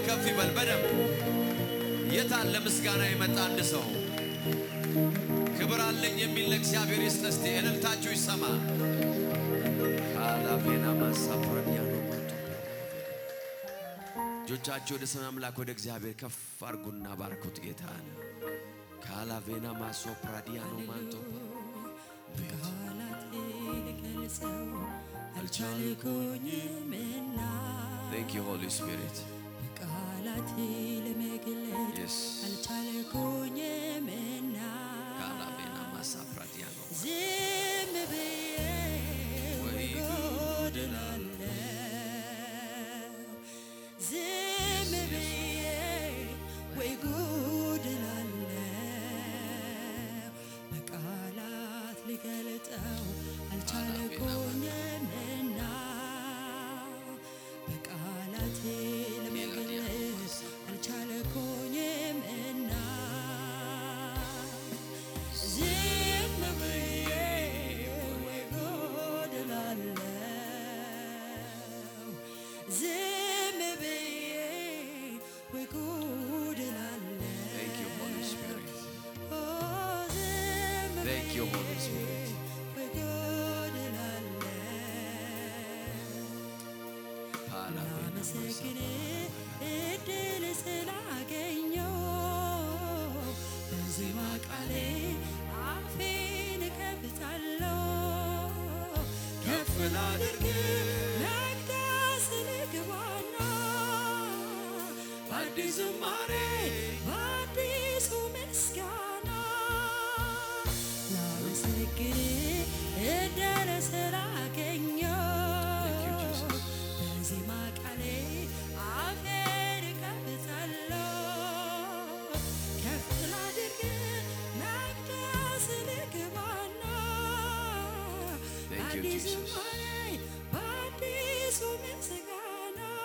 ከፍ ይበል በደም የታለ ምስጋና የመጣ አንድ ሰው ክብር አለኝ የሚል ለእግዚአብሔር ይስጥ። እስቲ እልልታችሁ ይሰማ። ካላቬና ማሳፍራዲያኖ ማቶ እጆቻችሁ ወደ ሰማይ አምላክ ወደ እግዚአብሔር ከፍ አድርጉና ባርኩት ጌታን። ካላቬና ማሶፕራዲያኖ ማቶ Thank you, Holy Spirit. Yes. Kalavena masapradiano. Thank you, Holy Spirit.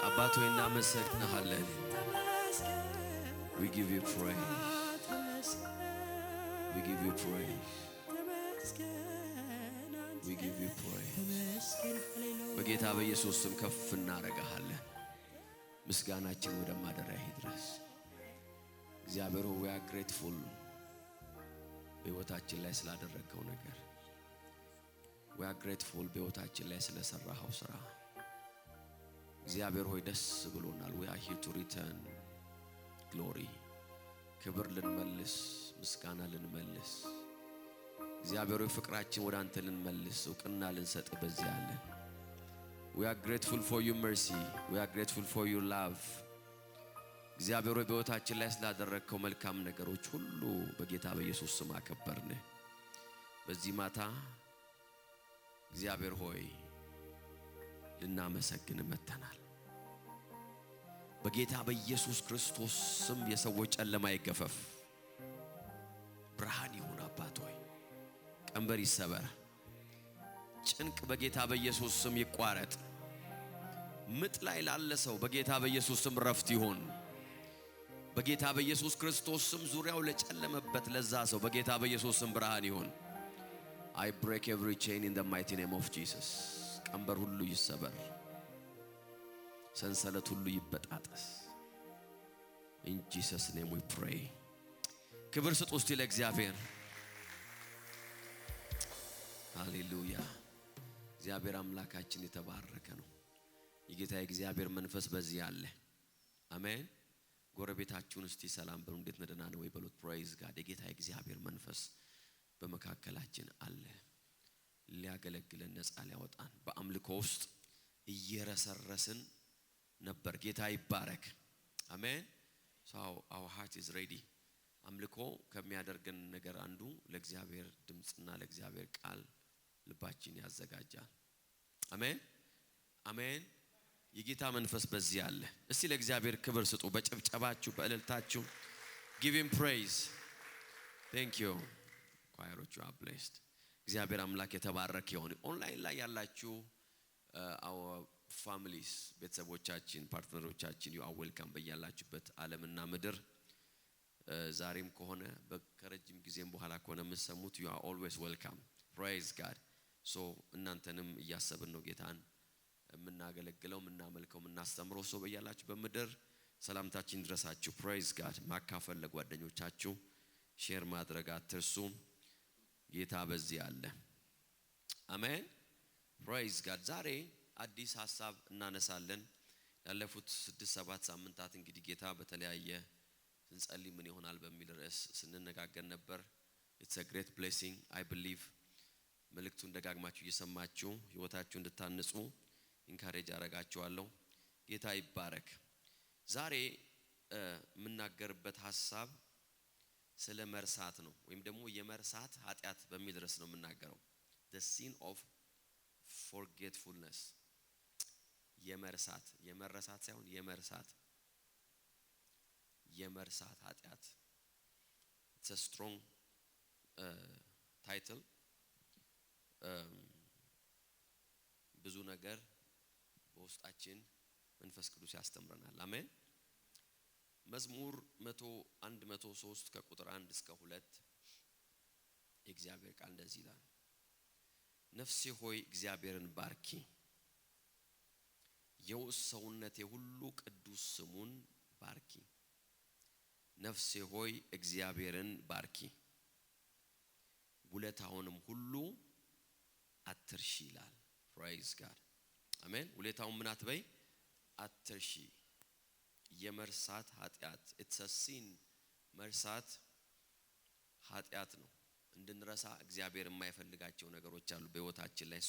አባቶ እናመሰግንሃለን። We give you praise. We give you praise. We give you praise. በጌታ በኢየሱስ ስም ከፍ እናረጋለን። ምስጋናችን ወደ ማደሪያህ ይድረስ። እግዚአብሔር ሆይ we are grateful በሕይወታችን ላይ ስላደረግከው ነገር we are grateful በሕይወታችን ላይ ስለሰራኸው ስራ እግዚአብሔር ሆይ ደስ ብሎናል። we are here to return glory ክብር ልንመልስ ምስጋና ልንመልስ እግዚአብሔር ሆይ ፍቅራችን ወደ አንተ ልንመልስ እውቅና ልንሰጥ በዚህ ያለን we are grateful for your mercy. We are grateful for your love. እግዚአብሔር ሆይ በሕይወታችን ላይ ስላደረግከው መልካም ነገሮች ሁሉ በጌታ በኢየሱስ ስም አከበርን። በዚህ ማታ እግዚአብሔር ሆይ ልናመሰግን መጥተናል። በጌታ በኢየሱስ ክርስቶስ ስም የሰዎች ጨለማ ይገፈፍ፣ ብርሃን ይሁን። አባት ሆይ ቀንበር ይሰበር፣ ጭንቅ በጌታ በኢየሱስ ስም ይቋረጥ። ምጥ ላይ ላለ ሰው በጌታ በኢየሱስ ስም ረፍት ይሁን። በጌታ በኢየሱስ ክርስቶስ ስም ዙሪያው ለጨለመበት ለዛ ሰው በጌታ በኢየሱስ ስም ብርሃን ይሁን። I break every chain in the mighty name of Jesus. ቀንበር ሁሉ ይሰበር፣ ሰንሰለት ሁሉ ይበጣጠስ። In Jesus name we pray. ክብር ስጡ እስቲ ለእግዚአብሔር። ሃሌሉያ። እግዚአብሔር አምላካችን የተባረከ ነው። የጌታ የእግዚአብሔር መንፈስ በዚህ አለ። አሜን። ጎረቤታችሁን እስቲ ሰላም በሉ። እንዴት ነህ? ደህና ነው ወይ በሉት። ፕሬዝ ጋድ። የጌታ የእግዚአብሔር መንፈስ በመካከላችን አለ። ሊያገለግለን ነፃ ሊያወጣን በአምልኮ ውስጥ እየረሰረስን ነበር። ጌታ ይባረክ። አሜን። So our heart is ready. አምልኮ ከሚያደርገን ነገር አንዱ ለእግዚአብሔር ድምጽና ለእግዚአብሔር ቃል ልባችን ያዘጋጃል። አሜን አሜን። የጌታ መንፈስ በዚህ አለ። እስቲ ለእግዚአብሔር ክብር ስጡ በጭብጨባችሁ በእልልታችሁ። Give him praise. Thank you. ኳየሮቹ are blessed. እግዚአብሔር አምላክ የተባረከ ይሁን። ኦንላይን ላይ ያላችሁ our families ቤተሰቦቻችን ፓርትነሮቻችን you are welcome በያላችሁበት ዓለምና ምድር። ዛሬም ከሆነ በከረጅም ጊዜም በኋላ ከሆነ የምትሰሙት you are always welcome. Praise God. So እናንተንም እያሰብን ነው ጌታን የምናገለግለው የምናመልከው የምናስተምረው። ሰው በያላችሁ በምድር ሰላምታችን ድረሳችሁ። ፕሬዝ ጋድ። ማካፈል ለጓደኞቻችሁ ሼር ማድረግ አትርሱ። ጌታ በዚህ አለ። አሜን። ፕሬዝ ጋድ። ዛሬ አዲስ ሐሳብ እናነሳለን። ያለፉት 6-7 ሳምንታት እንግዲህ ጌታ በተለያየ ስንጸልይ ምን ይሆናል በሚል ርዕስ ስንነጋገር ነበር። It's a great blessing. I believe መልእክቱን ደጋግማችሁ እየሰማችሁ ህይወታችሁን እንድታንጹ ኢንካሬጅ አረጋችኋለሁ። ጌታ ይባረክ። ዛሬ የምናገርበት ሐሳብ ስለ መርሳት ነው፣ ወይም ደግሞ የመርሳት ኃጢአት በሚል ርዕስ ነው የምናገረው። The sin of forgetfulness. የመርሳት ሳይሆን የመርሳት ኃጢአት። It's a strong title. ብዙ ነገር በውስጣችን መንፈስ ቅዱስ ያስተምረናል። አሜን። መዝሙር 103 ከቁጥር 1 እስከ 2 የእግዚአብሔር ቃል እንደዚህ ይላል። ነፍሴ ሆይ እግዚአብሔርን ባርኪ፣ የውስጥ ሰውነቴ ሁሉ ቅዱስ ስሙን ባርኪ። ነፍሴ ሆይ እግዚአብሔርን ባርኪ፣ ውለታውንም ሁሉ አትርሺ ይላል። ፕሬዝ ጋድ። አሜን። ውለታውን ምን አትበይ? አትርሺ። የመርሳት ኃጢአት it's a sin። መርሳት ኃጢአት ነው። እንድንረሳ እግዚአብሔር የማይፈልጋቸው ነገሮች አሉ በህይወታችን ላይ።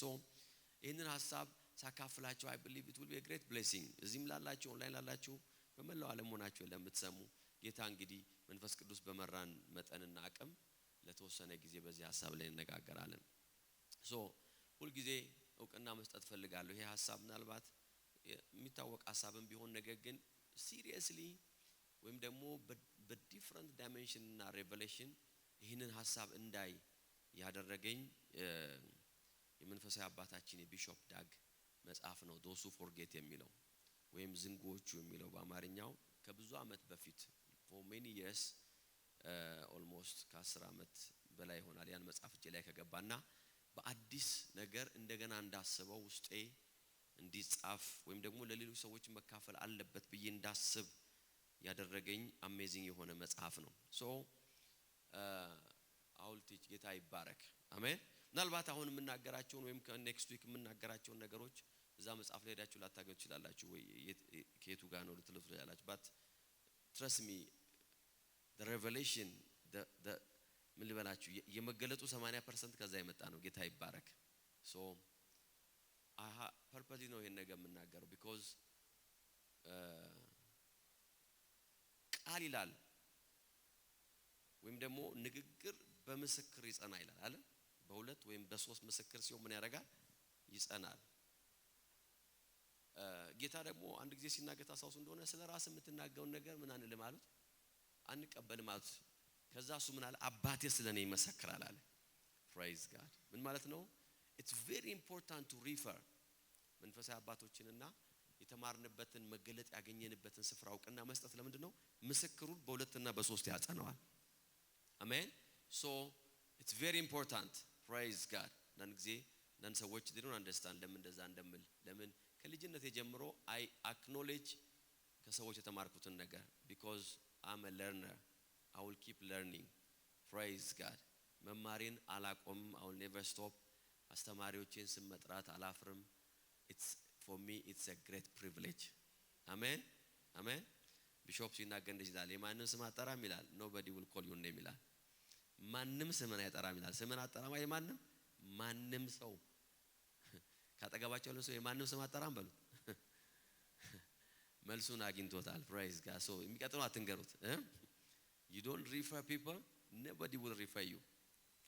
ይህንን ሐሳብ ሳካፍላችሁ I believe it will be a great blessing። እዚህም ላላችሁ ኦንላይን ላላችሁ በመላው ዓለም ሆናችሁ ለምትሰሙ ጌታ እንግዲህ መንፈስ ቅዱስ በመራን መጠንና አቅም ለተወሰነ ጊዜ በዚህ ሐሳብ ላይ እንነጋገራለን። ሁል ጊዜ እውቅና መስጠት ፈልጋለሁ። ይሄ ሐሳብ ምናልባት የሚታወቅ ሐሳብም ቢሆን ነገር ግን ሲሪየስሊ ወይም ደግሞ በዲፈረንት ዳይሜንሽን እና ሬቨሌሽን ይህንን ሐሳብ እንዳይ ያደረገኝ የመንፈሳዊ አባታችን የቢሾፕ ዳግ መጽሐፍ ነው። ዶሱ ፎርጌት የሚለው ወይም ዝንጎቹ የሚለው በአማርኛው ከብዙ ዓመት በፊት for many years almost ከ10 ዓመት በላይ ይሆናል ያን መጽሐፍ እጄ ላይ ከገባና በአዲስ ነገር እንደገና እንዳስበው ውስጤ እንዲጻፍ ወይም ደግሞ ለሌሎች ሰዎች መካፈል አለበት ብዬ እንዳስብ ያደረገኝ አሜዚንግ የሆነ መጽሐፍ ነው። አውልቲች ጌታ ይባረክ። አሜን። ምናልባት አሁን የምናገራቸውን ወይም ከኔክስት ዊክ የምናገራቸውን ነገሮች እዛ መጽሐፍ ላይ ሄዳችሁ ላታገኙ ትችላላችሁ፣ ወይ ከየቱ ጋር ነው ልትሉ ትችላላችሁ። but trust me, the revelation ምን ልበላችሁ የመገለጡ 80% ከዛ የመጣ ነው። ጌታ ይባረክ። ፐርፐሊ ነው ይሄን ነገር የምናገረው because ቃል ይላል ወይም ደግሞ ንግግር በምስክር ይጸና ይላል አይደል? በሁለት ወይም በሶስት ምስክር ሲሆን ምን ያደርጋል? ይጸናል። ጌታ ደግሞ አንድ ጊዜ ሲናገር ታሳውሱ እንደሆነ ስለ ራስ የምትናገረውን ነገር ምን አንልም አሉት፣ አንቀበልም አሉት። ከዛ እሱ ምን አለ? አባቴ ስለኔ ይመሰክራል አለ። ፕሬዝ ጋድ። ምን ማለት ነው? it's very important to refer መንፈሳዊ አባቶችንና የተማርንበትን መገለጥ ያገኘንበትን ስፍራ አውቅና መስጠት። ለምንድን ነው? ምስክሩን በሁለትና በሶስት ያጸናዋል። አሜን። it's very important. praise god። አንድ ጊዜ አንድ ሰዎች they don't understand ለምን እንደዛ እንደምል። ለምን ከልጅነት ጀምሮ I acknowledge ከሰዎች የተማርኩትን ነገር because I'm a learner. I will keep learning. praise god። መማሪን አላቆም። I will never stop። አስተማሪዎችን ስም መጥራት አላፍርም። it's for me it's a great privilege. አሜን አሜን። ቢሾፕ ሲናገር እንደዚህ ይላል፣ የማንም ስም አጠራም ይላል nobody will call your name ይላል። ማንም ስምን አይጠራም ይላል። ስምን አጠራም አይማንም ማንም ሰው ካጠገባቸው ለሰው የማንም ስም አጠራም በሉ መልሱን አግኝቶታል። praise god። የሚቀጥለው አትንገሩት። you don't refer people, nobody will refer you,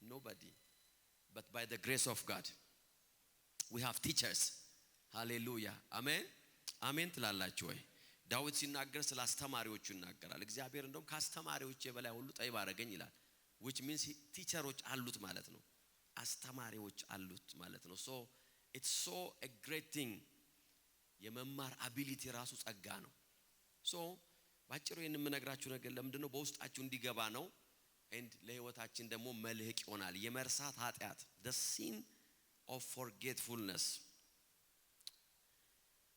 nobody. But by the grace of God we have teachers. hallelujah. amen amen ትላላችሁ ወይ? ዳዊት ሲናገር ስለ አስተማሪዎቹ ይናገራል። እግዚአብሔር እንደውም ከአስተማሪዎች የበላይ ሁሉ ጠይብ አደረገኝ ይላል። which means ቲቸሮች አሉት ማለት ነው። አስተማሪዎች አሉት ማለት ነው። it's so a great thing። የመማር ability ራሱ ጸጋ ነው። ባጭሩ የምነግራችሁ ነገር ለምንድነው? በውስጣችሁ እንዲገባ ነው። and ለህይወታችን ደግሞ መልህቅ ይሆናል። የመርሳት ኃጢአት the sin of forgetfulness።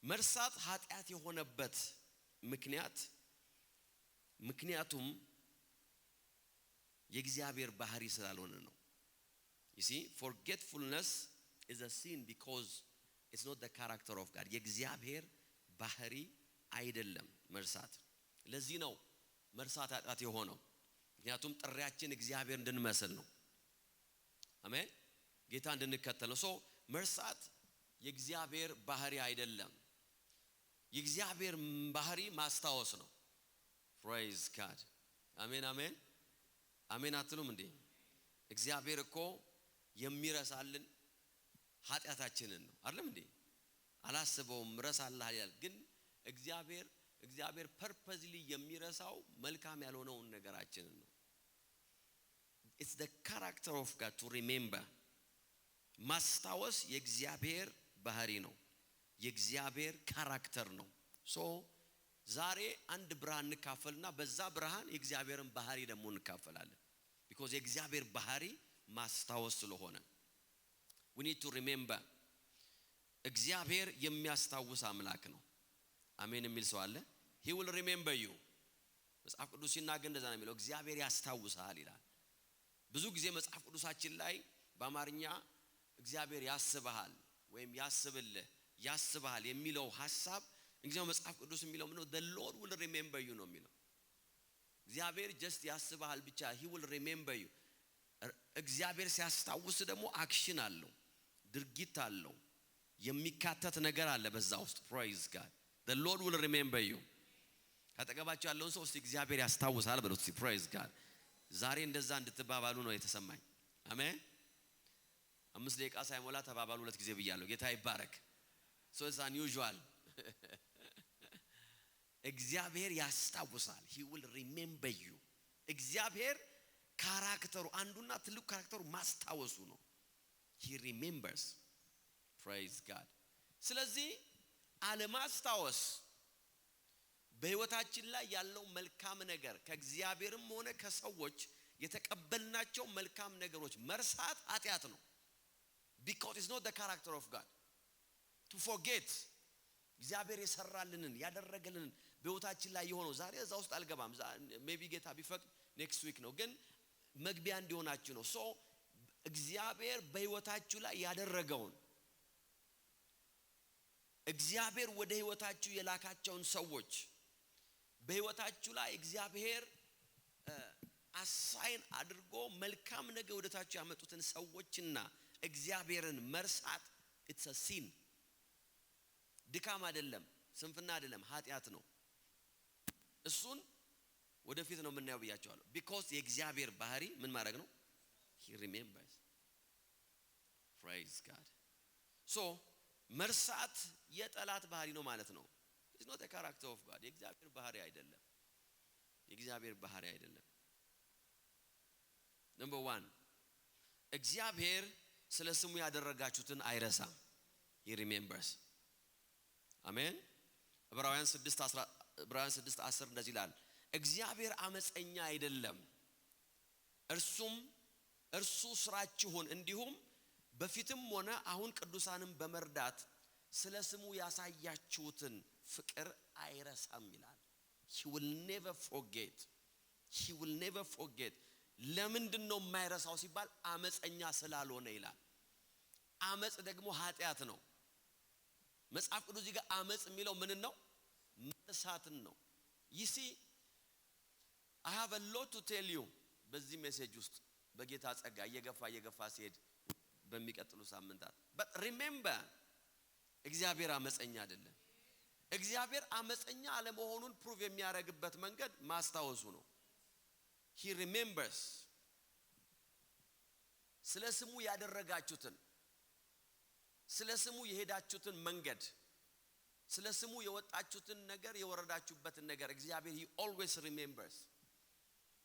መርሳት ኃጢአት የሆነበት ምክንያቱም የእግዚአብሔር ባህሪ ስላልሆነ ነው። you see forgetfulness is a sin because it's not the character of God. የእግዚአብሔር ባህሪ አይደለም መርሳት። ለዚህ ነው መርሳት ኃጢአት የሆነው። ምክንያቱም ጥሪያችን እግዚአብሔር እንድንመስል ነው። አሜን። ጌታ እንድንከተል ነው። ሶ መርሳት የእግዚአብሔር ባህሪ አይደለም። የእግዚአብሔር ባህሪ ማስታወስ ነው። praise God አሜን አሜን አሜን አትሉም እንዴ? እግዚአብሔር እኮ የሚረሳልን ኃጢአታችንን ነው አይደለም እንዴ? አላስበውም ረሳልህ ይላል። ግን እግዚአብሔር ፐርፐዝሊ የሚረሳው መልካም ያልሆነውን ነገራችንን ነው። it's the character of God to remember. ማስታወስ የእግዚአብሔር ባህሪ ነው። የእግዚአብሔር ካራክተር ነው። ሶ ዛሬ አንድ ብርሃን እንካፈልና በዛ ብርሃን የእግዚአብሔርን ባህሪ ደግሞ እንካፈላለን። because የእግዚአብሔር ባህሪ ማስታወስ ስለሆነ we need to remember. እግዚአብሔር የሚያስታውስ አምላክ ነው። አሜን የሚል ሰው አለ? he will remember you። መጽሐፍ ቅዱስ ሲናገር እንደዛ ነው የሚለው፣ እግዚአብሔር ያስታውሳል ይላል። ብዙ ጊዜ መጽሐፍ ቅዱሳችን ላይ በአማርኛ እግዚአብሔር ያስብሃል ወይም ያስብሃል የሚለው ሐሳብ እንግዲህ መጽሐፍ ቅዱስ የሚለው ምንድነው? the Lord will remember you ነው የሚለው። እግዚአብሔር just ያስብሃል ብቻ he will remember you። እግዚአብሔር ሲያስታውስ ደግሞ አክሽን አለው፣ ድርጊት አለው፣ የሚካተት ነገር አለ በዛ ውስጥ። praise God the Lord will remember you። ካጠገባችሁ ያለውን ሰው እስቲ እግዚአብሔር ያስታውሳል በሉት እስቲ። praise God ዛሬ እንደዛ እንድትባባሉ ነው የተሰማኝ። አሜን። 5 ደቂቃ ሳይሞላ ተባባሉ 2 ጊዜ ብያለሁ። ጌታ ይባረክ። so it's unusual። እግዚአብሔር ያስታውሳል he will remember you። እግዚአብሔር ካራክተሩ አንዱና ትልቁ ካራክተሩ ማስታወሱ ነው። he remembers praise God። ስለዚህ አለማስታወስ በህይወታችን ላይ ያለው መልካም ነገር ከእግዚአብሔርም ሆነ ከሰዎች የተቀበልናቸው መልካም ነገሮች መርሳት ኃጢአት ነው። because it's not the character of God to forget። እግዚአብሔር የሰራልንን ያደረገልንን በህይወታችን ላይ የሆነው ዛሬ እዛ ውስጥ አልገባም። ሜቢ ጌታ ቢፈቅድ ኔክስት ዊክ ነው፣ ግን መግቢያ እንዲሆናችሁ ነው። ሶ እግዚአብሔር በህይወታችሁ ላይ ያደረገውን እግዚአብሔር ወደ ህይወታችሁ የላካቸውን ሰዎች በህይወታችሁ ላይ እግዚአብሔር አሳይን አድርጎ መልካም ነገር ወደታችሁ ያመጡትን ሰዎችና እግዚአብሔርን መርሳት it's a sin። ድካም አይደለም፣ ስንፍና አይደለም፣ ኃጢአት ነው። እሱን ወደፊት ነው የምናየው ብያቸዋለሁ። because የእግዚአብሔር ባህሪ ምን ማድረግ ነው? he remembers praise God። so መርሳት የጠላት ባህሪ ነው ማለት ነው። it's not the character of God። የእግዚአብሔር ባህሪ አይደለም፣ የእግዚአብሔር ባህሪ አይደለም። number 1 እግዚአብሔር ስለ ስሙ ያደረጋችሁትን አይረሳም። he remembers። አሜን። ዕብራውያን 6:10 እንደዚህ ይላል፣ እግዚአብሔር አመፀኛ አይደለም፣ እርሱ ስራችሁን እንዲሁም በፊትም ሆነ አሁን ቅዱሳንን በመርዳት ስለ ስሙ ያሳያችሁትን ፍቅር አይረሳም ይላል። he will never forget። he will never forget። ለምንድን ነው የማይረሳው ሲባል አመፀኛ ስላልሆነ ይላል። አመጽ ደግሞ ኃጢአት ነው። መጽሐፍ ቅዱስ እዚህ ጋር አመጽ የሚለው ምን ነው? መርሳትን ነው። you see I have a lot to tell you በዚህ ሜሴጅ ውስጥ በጌታ ጸጋ እየገፋ ሲሄድ በሚቀጥሉ ሳምንታት but remember እግዚአብሔር አመፀኛ አይደለም። እግዚአብሔር አመፀኛ አለመሆኑን ፕሩቭ የሚያደርግበት መንገድ ማስታወሱ ነው። he remembers። ስለ ስሙ ያደረጋችሁትን፣ ስለ ስሙ የሄዳችሁትን መንገድ፣ ስለ ስሙ የወጣችሁትን ነገር፣ የወረዳችሁበትን ነገር እግዚአብሔር he always remembers።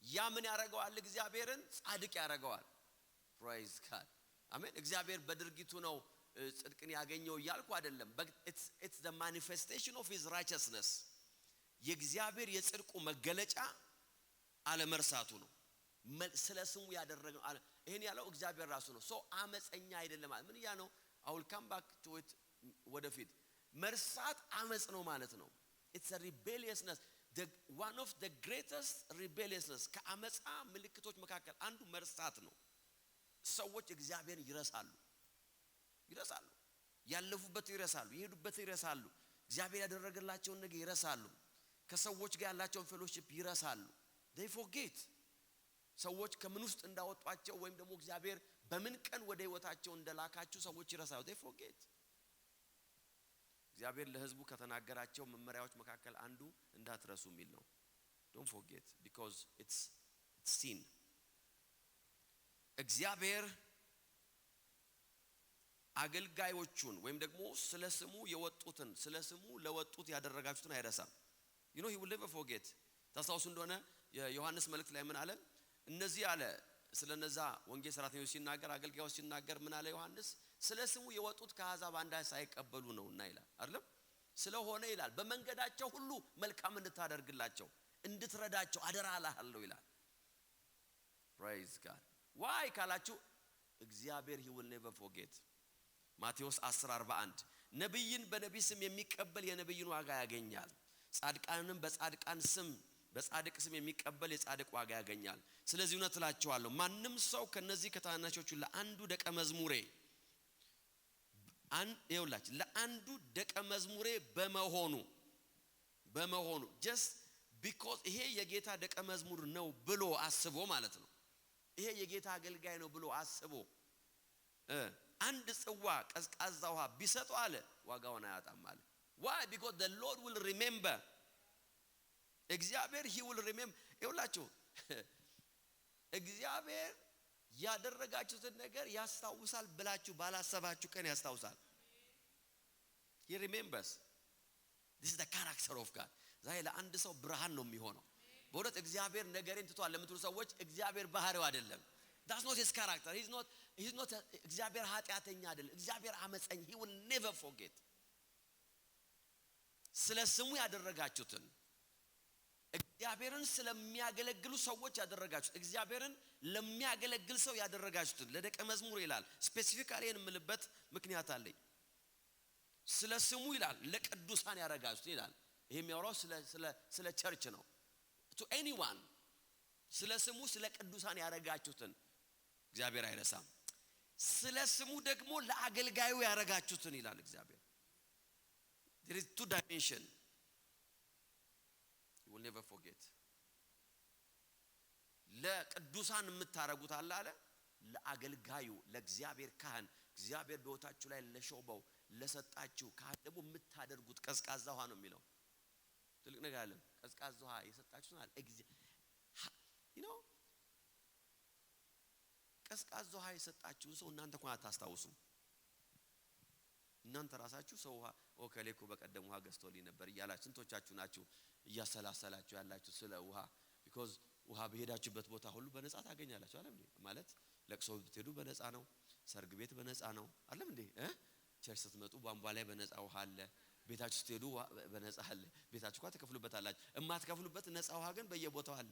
ያ ምን ያደርገዋል? እግዚአብሔርን ጻድቅ ያደርገዋል። praise God አሜን። እግዚአብሔር በድርጊቱ ነው ጽድቅን ያገኘው ያልኩ አይደለም። but it's the manifestation of his righteousness። የእግዚአብሔር የጽድቁ መገለጫ አለመርሳቱ ነው። ስለ ስሙ ያደረገው ይሄን ያለው እግዚአብሔር ራሱ ነው። ሶ አመፀኛ አይደለም ማለት ምን ያ ነው? I will come back to it ወደፊት። መርሳት አመጽ ነው ማለት ነው። it's a rebelliousness. One of the greatest rebelliousness ከአመፃ ምልክቶች መካከል አንዱ መርሳት ነው። ሰዎች እግዚአብሔርን ይረሳሉ። ያለፉበት ይረሳሉ፣ የሄዱበት ይረሳሉ፣ እግዚአብሔር ያደረገላቸውን ነገር ይረሳሉ፣ ከሰዎች ጋር ያላቸውን ፌሎሺፕ ይረሳሉ። they forget ሰዎች ከምን ውስጥ እንዳወጣቸው ወይም ደግሞ እግዚአብሔር በምን ቀን ወደ ህይወታቸው እንደላካቸው ሰዎች ይረሳሉ። they forget እግዚአብሔር ለህዝቡ ከተናገራቸው መመሪያዎች መካከል አንዱ እንዳትረሱ የሚል ነው። don't forget because it's sin። እግዚአብሔር አገልጋዮቹን ወይም ደግሞ ስለስሙ የወጡትን ስለስሙ ለወጡት ያደረጋችሁትን አይረሳም። you know he will never forget። ታስታውሱ እንደሆነ የዮሐንስ መልእክት ላይ ምን አለ? እነዚህ አለ ስለነዛ ወንጌል ሰራተኞች ሲናገር አገልጋዮች ሲናገር ምን አለ ዮሐንስ? ስለስሙ የወጡት ከአሕዛብ አንዳች ሳይቀበሉ ነውና ይላል አይደል? ስለሆነ ይላል በመንገዳቸው ሁሉ መልካም እንድታደርግላቸው እንድትረዳቸው አደራ አለሃለሁ ይላል። praise God። why ካላችሁ እግዚአብሔር he will never forget። ማቴዎስ 10:41 ነብይን በነቢይ ስም የሚቀበል የነብይን ዋጋ ያገኛል፣ ጻድቃንንም በጻድቅ ስም የሚቀበል የጻድቅ ዋጋ ያገኛል። ስለዚህ እውነት እላችኋለሁ ማንም ሰው ከነዚህ ከታናናሾቹ ለአንዱ ደቀ መዝሙሬ ለአንዱ ደቀ መዝሙሬ በመሆኑ just because ይሄ የጌታ ደቀ መዝሙር ነው ብሎ አስቦ ማለት ነው። ይሄ የጌታ አገልጋይ ነው ብሎ አስቦ አንድ ጽዋ ቀዝቃዛ ውሃ ቢሰጠው አለ ዋጋውን አያጣም አለ። why? because the Lord will remember። እግዚአብሔር he will remember። ይኸውላችሁ እግዚአብሔር ያደረጋችሁትን ነገር ያስታውሳል ብላችሁ ባላሰባችሁ ቀን ያስታውሳል። he remembers። this is the character of God። ዛሬ ለአንድ ሰው ብርሃን ነው የሚሆነው። በእውነት እግዚአብሔር ነገርን ትቷል ለምትሉ ሰዎች እግዚአብሔር ባህሪው አይደለም። that's not his character። he's not እግዚአብሔር ኃጢአተኛ አይደለም። እግዚአብሔር አመፀኛ he will never forget። ስለ ስሙ ያደረጋችሁትን እግዚአብሔርን ስለሚያገለግሉ ሰዎች ያደረጋችሁት እግዚአብሔርን ለሚያገለግል ሰው ያደረጋችሁትን ለደቀ መዝሙር ይላል። ስፔሲፊካሊ እንምልበት ምክንያት አለኝ። ስለ ስሙ ይላል ለቅዱሳን ያደረጋችሁት ይላል። ይሄ የሚያወራው ስለ ቸርች ነው። to anyone ስለ ስሙ ስለ ቅዱሳን ያደረጋችሁትን እግዚአብሔር አይረሳም። ስለ ስሙ ደግሞ ለአገልጋዩ ያደረጋችሁትን ይላል እግዚአብሔር። there is two dimension he will never forget። ለቅዱሳን የምታረጉት አለ ለአገልጋዩ ለእግዚአብሔር ካህን እግዚአብሔር በሕይወታችሁ ላይ ለሾመው ለሰጣችሁ ካህን ደግሞ የምታደርጉት ቀዝቃዛ ውሃ ነው የሚለው። ትልቅ ነገር አለ። ቀዝቃዛ ውሃ የሰጣችሁት አለ you know ቀዝቃዛ ውሃ የሰጣችሁ ሰው እናንተ እንኳን አታስታውሱም። እናንተ ራሳችሁ ሰው ውሃ ኦከሌኮ በቀደም ውሃ ገዝቶልኝ ነበር እያላችሁ ስንቶቻችሁ ናችሁ እያሰላሰላችሁ ያላችሁ ስለ ውሃ? because ውሃ በሄዳችሁበት ቦታ ሁሉ በነፃ ታገኛላችሁ አይደል እንዴ? ማለት ለቅሶ ብትሄዱ በነፃ ነው፣ ሰርግ ቤት በነፃ ነው አይደል እንዴ? ቸርች ስትመጡ ቧንቧ ላይ በነፃ ውሃ አለ፣ ቤታችሁ ስትሄዱ በነፃ አለ። ቤታችሁ እንኳን ተከፍሉበታላችሁ፣ እማትከፍሉበት ነፃ ውሃ ግን በየቦታው አለ።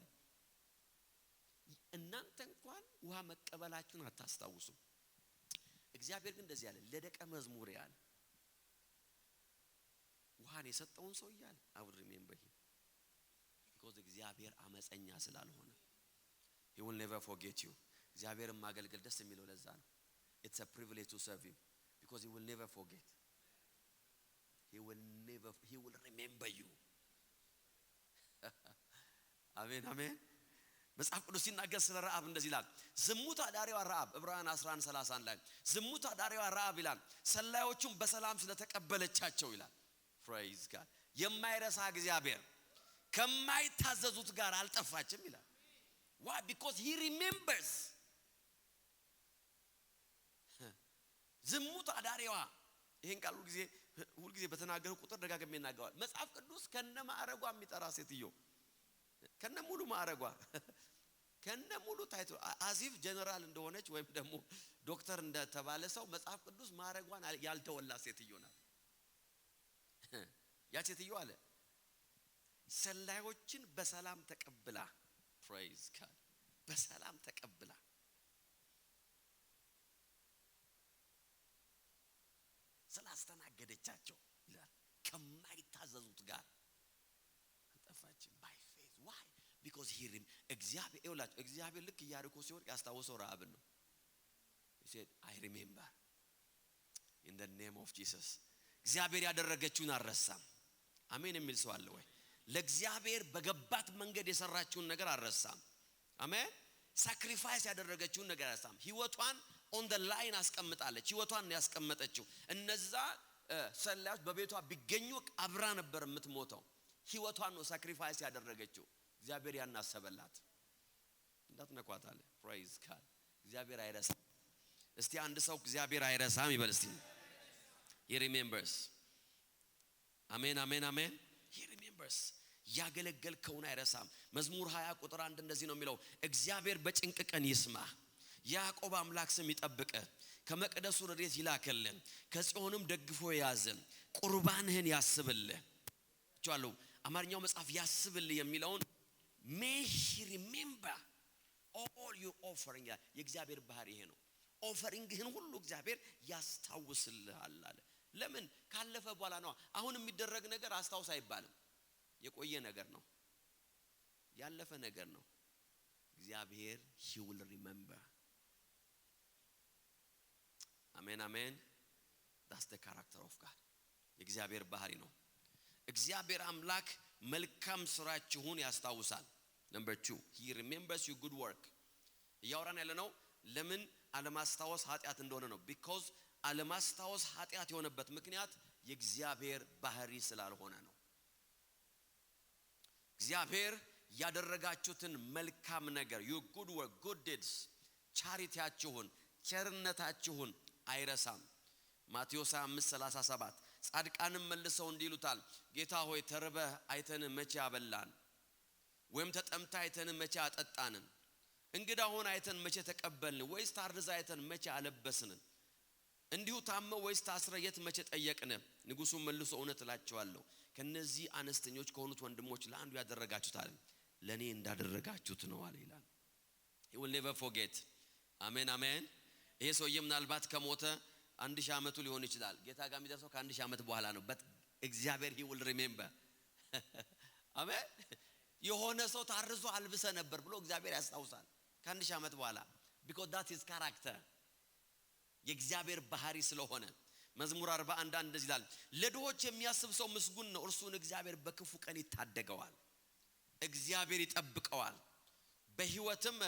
እናንተ እንኳን ውሃ መቀበላችሁን አታስታውሱም። እግዚአብሔር ግን እንደዚህ ያለ ለደቀ መዝሙር ያለ ውሃን የሰጠውን ሰው ይያል I will remember him because እግዚአብሔር አመፀኛ ስላልሆነ he will never forget you። እግዚአብሔርን ማገልገል ደስ የሚለው ለዛ ነው። it's a privilege to serve him because he will never forget። he will remember you። አሜን አሜን። መጽሐፍ ቅዱስ ሲናገር ስለ ረዓብ እንደዚህ ይላል። ዝሙት አዳሪዋ ረዓብ ዕብራውያን 11:31 ላይ ዝሙት አዳሪዋ ረዓብ ይላል ሰላዮቹም በሰላም ስለተቀበለቻቸው ይላል። praise God። የማይረሳ እግዚአብሔር ከማይታዘዙት ጋር አልጠፋችም ይላል። why? because he remembers። ዝሙት አዳሪዋ ይሄን ቃል ሁሉ ጊዜ በተናገረ ቁጥር ደጋግሜ እናገራለሁ። መጽሐፍ ቅዱስ ከነማዕረጓ የሚጠራ ሴትዮ ከነሙሉ ማዕረጓ ከነሙሉ ታይትል አዚፍ ጀነራል እንደሆነች ወይም ደግሞ ዶክተር እንደተባለ ሰው መጽሐፍ ቅዱስ ማዕረጓን ያልተወላ ሴትዮ ናት። ያ ሴትዮ አለ ሰላዮችን በሰላም ተቀብላ praise God በሰላም ተቀብላ ስላስተናገደቻቸው ይላል ከማይታዘዙት ጋር because እግዚአብሔር ልክ ኢያሪኮ ሲወድቅ ያስታወሰው ረዓብን ነው። he said I remember in the name of Jesus እግዚአብሔር ያደረገችውን አልረሳም። አሜን የሚል ሰው አለ ወይ? ለእግዚአብሔር በገባት መንገድ የሰራችውን ነገር አልረሳም። አሜን። ሳክሪፋይስ ያደረገችውን ነገር አልረሳም። ህይወቷን on the line አስቀምጣለች። ህይወቷን ያስቀመጠችው እነዛ ሰላዮች በቤቷ ቢገኙ አብራ ነበር የምትሞተው። ህይወቷን ነው ሳክሪፋይስ ያደረገችው። እግዚአብሔር ያናሰበላት እንዳትነኳት አለ። ፕሬዝ ጋድ። እግዚአብሔር አይረሳም። እስቲ አንድ ሰው እግዚአብሔር አይረሳም ይበል እስቲ። he remembers አሜን አሜን አሜን። he remembers ያገለገልከውን አይረሳም። መዝሙር 20 ቁጥር 1 እንደዚህ ነው የሚለው እግዚአብሔር በጭንቅ ቀን ይስማ፣ ያዕቆብ አምላክ ስም ይጠብቅ፣ ከመቅደሱ ረድኤት ይላከልን፣ ከጽዮንም ደግፎ ያዘን፣ ቁርባንህን ያስብልህ። ቻለው አማርኛው መጽሐፍ ያስብልህ የሚለውን may he remember all your offering። የእግዚአብሔር ባህሪ ይሄ ነው። ኦፈሪንግህን ሁሉ እግዚአብሔር ያስታውስልሃል አለ። ለምን? ካለፈ በኋላ ነው። አሁን የሚደረግ ነገር አስታውስ አይባልም። የቆየ ነገር ነው፣ ያለፈ ነገር ነው። እግዚአብሔር he will remember። አሜን አሜን። that's the character of God። የእግዚአብሔር ባህሪ ነው። እግዚአብሔር አምላክ መልካም ስራችሁን ያስታውሳል። number 2 he remembers your good work። ያወራን ያለነው ለምን አለማስታወስ ኃጢአት እንደሆነ ነው። because አለማስታወስ ኃጢአት የሆነበት ምክንያት የእግዚአብሔር ባህሪ ስላልሆነ ነው። እግዚአብሔር ያደረጋችሁትን መልካም ነገር your good work, good deeds፣ ቻሪቲያችሁን፣ ቸርነታችሁን አይረሳም። ማቴዎስ 5:37 ጻድቃንም መልሰው እንዲሉታል ጌታ ሆይ ተርበህ አይተን መቼ አበላን? ወይም ተጠምተህ አይተን መቼ አጠጣን? እንግዳ ሆነ አይተን መቼ ተቀበልን? ወይስ ታርዘህ አይተን መቼ አለበስን? እንዲሁ ታመህ ወይስ ታስረህ የት መቼ ጠየቅን? ንጉሡም መልሶ እውነት እላችኋለሁ ከነዚህ አነስተኞች ከሆኑት ወንድሞች ለአንዱ ያደረጋችሁታል ለኔ እንዳደረጋችሁት ነው አለ ይላል። he will never forget። አሜን አሜን። ይሄ ሰውዬ ምናልባት ከሞተ 1000 ዓመቱ ሊሆን ይችላል። ጌታ ጋር የሚደርሰው ከ1000 ዓመት በኋላ ነው። እግዚአብሔር he will remember። አሜን። የሆነ ሰው ታርዞ አልብሰ ነበር ብሎ እግዚአብሔር ያስታውሳል ከ1000 ዓመት በኋላ because that is character። የእግዚአብሔር ባህሪ ስለሆነ መዝሙር 41 እንደዚህ ይላል ለድሆች የሚያስብ ሰው ምስጉን ነው፣ እርሱን እግዚአብሔር በክፉ ቀን ይታደገዋል። እግዚአብሔር ይጠብቀዋል፣ በህይወትም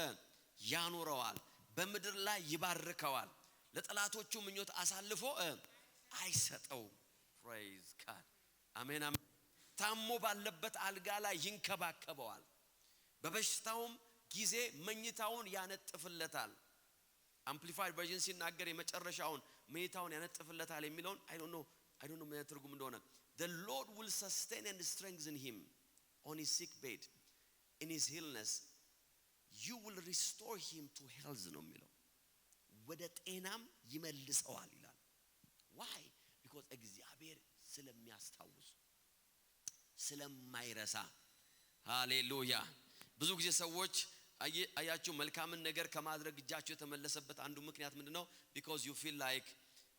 ያኖረዋል፣ በምድር ላይ ይባርከዋል፣ ለጠላቶቹ ምኞት አሳልፎ አይሰጠው። praise God። አሜን አሜን። ታሞ ባለበት አልጋ ላይ ይንከባከበዋል፣ በበሽታውም ጊዜ መኝታውን ያነጥፍለታል። አምፕሊፋይድ ቨርዥን ሲናገር የመጨረሻውን መኝታውን ያነጥፍለታል የሚለውን I don't know ምን ትርጉም እንደሆነ the Lord will sustain and strengthen him on his sick bed, in his illness you will restore him to health ነው የሚለው። ወደ ጤናም ይመልሰዋል ይላል። why? because እግዚአብሔር ስለሚያስታውስ ስለማይረሳ። ሃሌሉያ። ብዙ ጊዜ ሰዎች አያችሁ መልካምን ነገር ከማድረግ እጃቸው የተመለሰበት አንዱ ምክንያት ምንድነው? because you feel like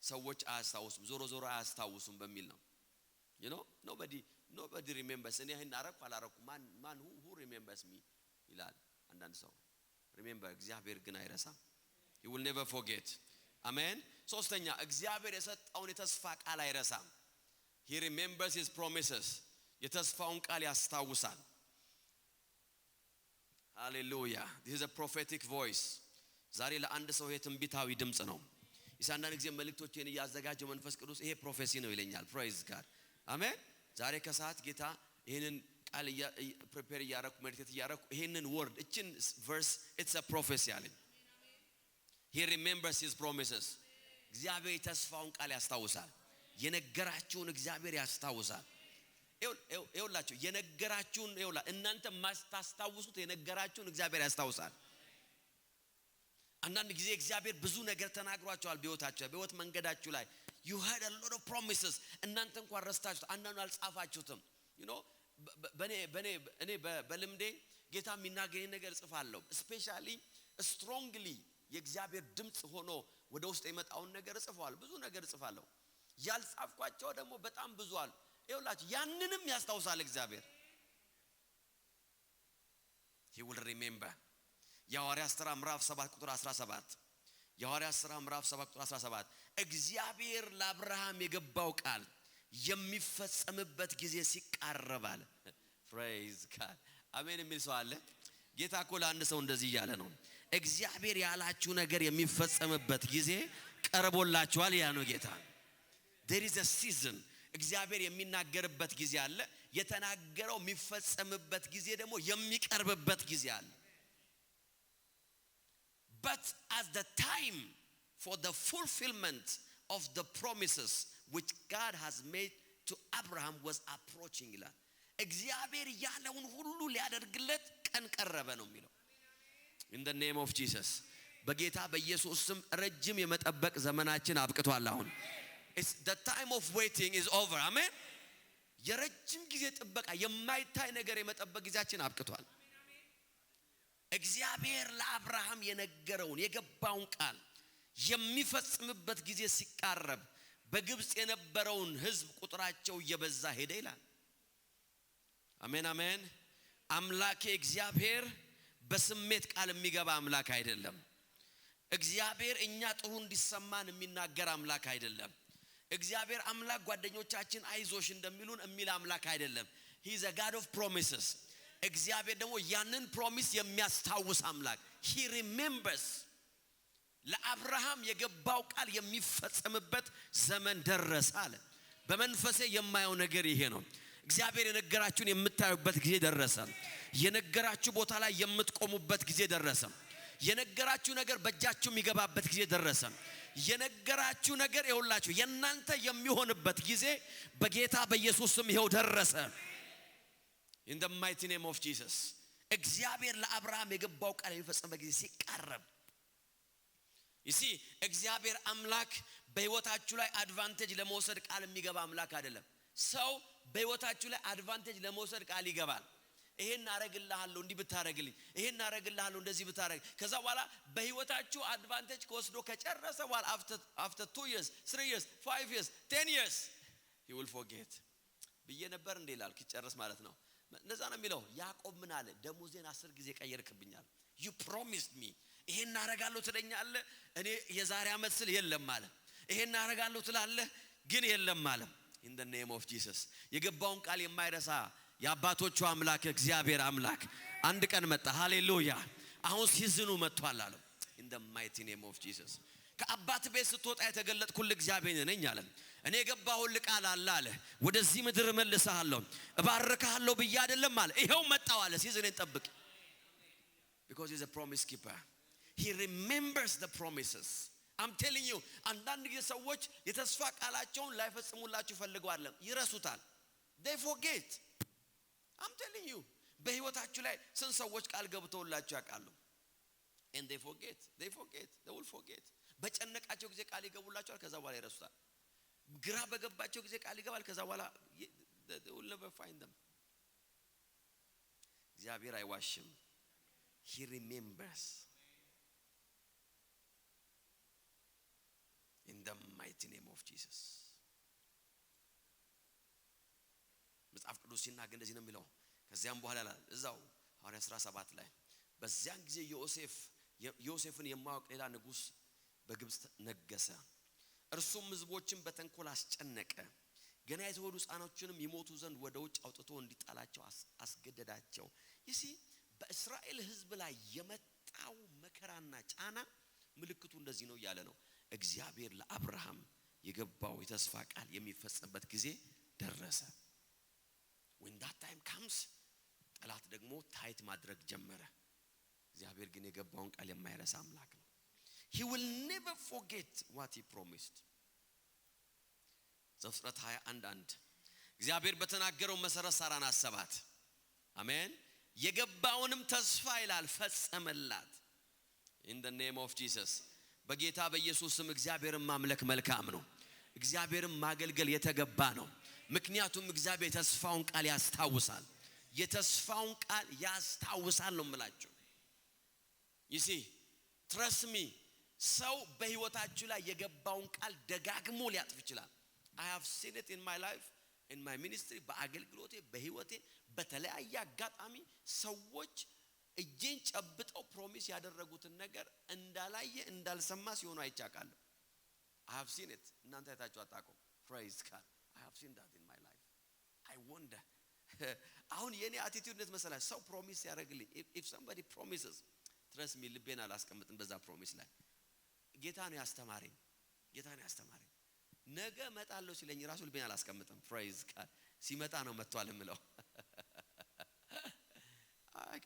ሰዎች አያስታውሱም፣ ዞሮ አያስታውሱም በሚል ነው። you know nobody remembers። እኔ ይሄን አረኩ አላረኩ ማን who remembers me ይላል አንዳንድ ሰው። remember እግዚአብሔር ግን አይረሳም። he will never forget። አሜን። ሶስተኛ እግዚአብሔር የሰጠውን የተስፋ ቃል አይረሳም። he remembers his promises። የተስፋውን ቃል ያስታውሳል። ሃሌሉያ። this is a prophetic voice። ዛሬ ለአንድ ሰው ይሄ ትንቢታዊ ድምጽ ነው። ኢሳንዳን ጊዜ መልእክቶችን ያዘጋጀው መንፈስ ቅዱስ ይሄ ፕሮፌሲ ነው ይለኛል። praise God። አሜን። ዛሬ ከሰዓት ጌታ ይሄንን ቃል ፕሪፔር ያረኩ ሜዲቴት ያረኩ ይሄንን ወርድ እቺን verse it's a prophecy አለኝ። he remembers his promises። እግዚአብሔር የተስፋውን ቃል ያስታውሳል። የነገራችሁን እግዚአብሔር ያስታውሳል። ይኸውላችሁ የነገራችሁን እናንተ ማስታስታውሱት የነገራችሁን እግዚአብሔር ያስታውሳል። አንዳንድ ጊዜ እግዚአብሔር ብዙ ነገር ተናግሯችኋል በህይወታችሁ በህይወት መንገዳችሁ ላይ you had a lot of promises። እናንተ እንኳን ረስታችሁት አንዳንዱ አልጻፋችሁትም። you know በኔ በልምዴ ጌታ የሚናገረኝ ነገር ጽፋለሁ። especially strongly የእግዚአብሔር ድምጽ ሆኖ ወደ ውስጥ የመጣውን ነገር ጽፏል። ብዙ ነገር ጽፋለሁ። ያልጻፍኳቸው ደግሞ በጣም ብዙ አሉ። ይኸውላችሁ ያንንም ያስታውሳል እግዚአብሔር። he will remember የሐዋርያት ሥራ ምዕራፍ 7 ቁጥር 17 የሐዋርያት ሥራ ምዕራፍ 7 ቁጥር 17 እግዚአብሔር ለአብርሃም የገባው ቃል የሚፈጸምበት ጊዜ ሲቃረባል praise God አሜን የሚል ሰው አለ ጌታ እኮ ለአንድ ሰው እንደዚህ እያለ ነው እግዚአብሔር ያላችሁ ነገር የሚፈጸምበት ጊዜ ቀርቦላችኋል ያ ነው ጌታ there is a season እግዚአብሔር የሚናገርበት ጊዜ አለ የተናገረው የሚፈጸምበት ጊዜ ደግሞ የሚቀርብበት ጊዜ አለ but as the time for the fulfillment of the promises which God has made to Abraham was approaching ይላል እግዚአብሔር ያለውን ሁሉ ሊያደርግለት ቀን ቀረበ ነው የሚለው in the name of Jesus በጌታ በኢየሱስ ስም ረጅም የመጠበቅ ዘመናችን አብቅቷል አሁን it's the time of waiting is over amen የረጅም ጊዜ ጥበቃ የማይታይ ነገር የመጠበቅ ጊዜያችን አብቅቷል እግዚአብሔር ለአብርሃም የነገረውን የገባውን ቃል የሚፈጽምበት ጊዜ ሲቃረብ በግብጽ የነበረውን ህዝብ ቁጥራቸው እየበዛ ሄደ ይላል አሜን አሜን አምላኬ እግዚአብሔር በስሜት ቃል የሚገባ አምላክ አይደለም እግዚአብሔር እኛ ጥሩ እንዲሰማን የሚናገር አምላክ አይደለም እግዚአብሔር አምላክ ጓደኞቻችን አይዞሽ እንደሚሉን የሚል አምላክ አይደለም he is a god of promises እግዚአብሔር ደግሞ ያንን ፕሮሚስ የሚያስታውስ አምላክ he remembers ለአብርሃም የገባው ቃል የሚፈጸምበት ዘመን ደረሰ አለ በመንፈሴ የማየው ነገር ይሄ ነው እግዚአብሔር የነገራችሁን የምታዩበት ጊዜ ደረሰ የነገራችሁ ቦታ ላይ የምትቆሙበት ጊዜ ደረሰ የነገራችሁ ነገር በእጃችሁ የሚገባበት ጊዜ ደረሰ የነገራችሁ ነገር ይሁላችሁ የናንተ የሚሆንበት ጊዜ በጌታ በኢየሱስ ስም ይሄው ደረሰ in the mighty name of Jesus እግዚአብሔር ለአብርሃም የገባው ቃል የሚፈጸምበት ጊዜ ሲቃረብ see እግዚአብሔር አምላክ በህይወታችሁ ላይ አድቫንቴጅ ለመውሰድ ቃል የሚገባ አምላክ አይደለም ሰው በህይወታችሁ ላይ አድቫንቴጅ ለመውሰድ ቃል ይገባል ይሄን አረግልሃለሁ እንዲህ ብታረግልኝ ይሄን አረግልሃለሁ እንደዚህ ብታረግ ከዛ በኋላ በህይወታችሁ አድቫንቴጅ ወስዶ ከጨረሰ በኋላ after 2 years 3 years 5 years 10 years he will forget ብዬ ነበር እንደ ይላል kiጨርስ ማለት ነው እንደዛ ነው የሚለው ያዕቆብ ምን አለ ደሞዜን 10 ጊዜ ቀየርክብኛል you promised me ይሄን አረጋለሁ ትለኛለህ እኔ የዛሬ አመት ስል የለም ማለት ይሄን አረጋለሁ ትላለህ ግን የለም ማለት in the name of Jesus የገባውን ቃል የማይረሳ የአባቶቹ አምላክ እግዚአብሔር አምላክ አንድ ቀን መጣ ሃሌሉያ አሁን ሲዝኑ መጥቷል አለ in the mighty name of Jesus ከአባት ቤት ስትወጣ የተገለጥኩልህ እግዚአብሔር ነኝ አለ እኔ የገባሁልህ ቃል አለ ወደዚህ ምድር መልሰሃለሁ እባርካለሁ ብዬ አይደለም አለ ይሄው መጣው አለ ሲዝኔን ጠብቅ because he is a promise keeper he remembers the promises I'm telling you አንዳንድ ጊዜ ሰዎች የተስፋ ቃላቸውን ላይፈጽሙላችሁ ፈልገዋል ይረሱታል they forget I'm telling you በህይወታችሁ ላይ ስንት ሰዎች ቃል ገብተውላችሁ ያውቃሉ and they will forget በጨነቃቸው ጊዜ ቃል ይገቡላችኋል ከዛ በኋላ ይረሱታል ግራ በገባቸው ጊዜ ቃል ይገባል ከዛ በኋላ they will never find them እግዚአብሔር አይዋሽም he remembers in the mighty name of Jesus መጽሐፍ ቅዱስ ሲናገር እንደዚህ ነው የሚለው ከዚያም በኋላ እዛው ሐዋርያ 17 ላይ በዚያን ጊዜ ዮሴፍን የማያውቅ ሌላ ንጉስ በግብጽ ነገሰ እርሱም ህዝቦችን በተንኮል አስጨነቀ ገና የተወለዱ ሕፃናቶችንም ይሞቱ ዘንድ ወደ ውጭ አውጥቶ እንዲጣላቸው አስገደዳቸው ይሲ በእስራኤል ህዝብ ላይ የመጣው መከራና ጫና ምልክቱ እንደዚህ ነው ያለ ነው እግዚአብሔር ለአብርሃም የገባው የተስፋ ቃል የሚፈጸምበት ጊዜ ደረሰ when that time comes ጠላት ደግሞ ታይት ማድረግ ጀመረ እግዚአብሔር ግን የገባውን ቃል የማይረሳ አምላክ ነው he will never forget what he promised ዘፍጥረት 21 እግዚአብሔር በተናገረው መሰረት ሳራን አሰባት አሜን የገባውንም ተስፋ ይላል ፈጸመላት in the name of Jesus በጌታ በኢየሱስ ስም እግዚአብሔርን ማምለክ መልካም ነው እግዚአብሔርን ማገልገል የተገባ ነው ምክንያቱም እግዚአብሔር ተስፋውን ቃል ያስታውሳል የተስፋውን ቃል ያስታውሳል ነው የምላችሁ you see trust me ሰው በህይወታችሁ ላይ የገባውን ቃል ደጋግሞ ሊያጥፍ ይችላል I have seen it in my life in my ministry በአገልግሎቴ በህይወቴ በተለያየ አጋጣሚ ሰዎች እጄን ጨብጠው ፕሮሚስ ያደረጉትን ነገር እንዳላየ እንዳልሰማ ሲሆኑ አይቻካለሁ። I have seen it. እናንተ አይታችሁ አጣቁም። Praise God. I have seen that in my life. I wonder. አሁን የኔ attitude net መሰላችሁ ሰው ፕሮሚስ ያደርግልኝ if somebody promises trust me ልቤን አላስቀምጥም በዛ ፕሮሚስ ላይ ጌታ ነው ያስተማረኝ ነገ መጣለው ሲለኝ ራሱ ልቤን አላስቀምጥም። Praise God. ሲመጣ ነው መጥቷል እምለው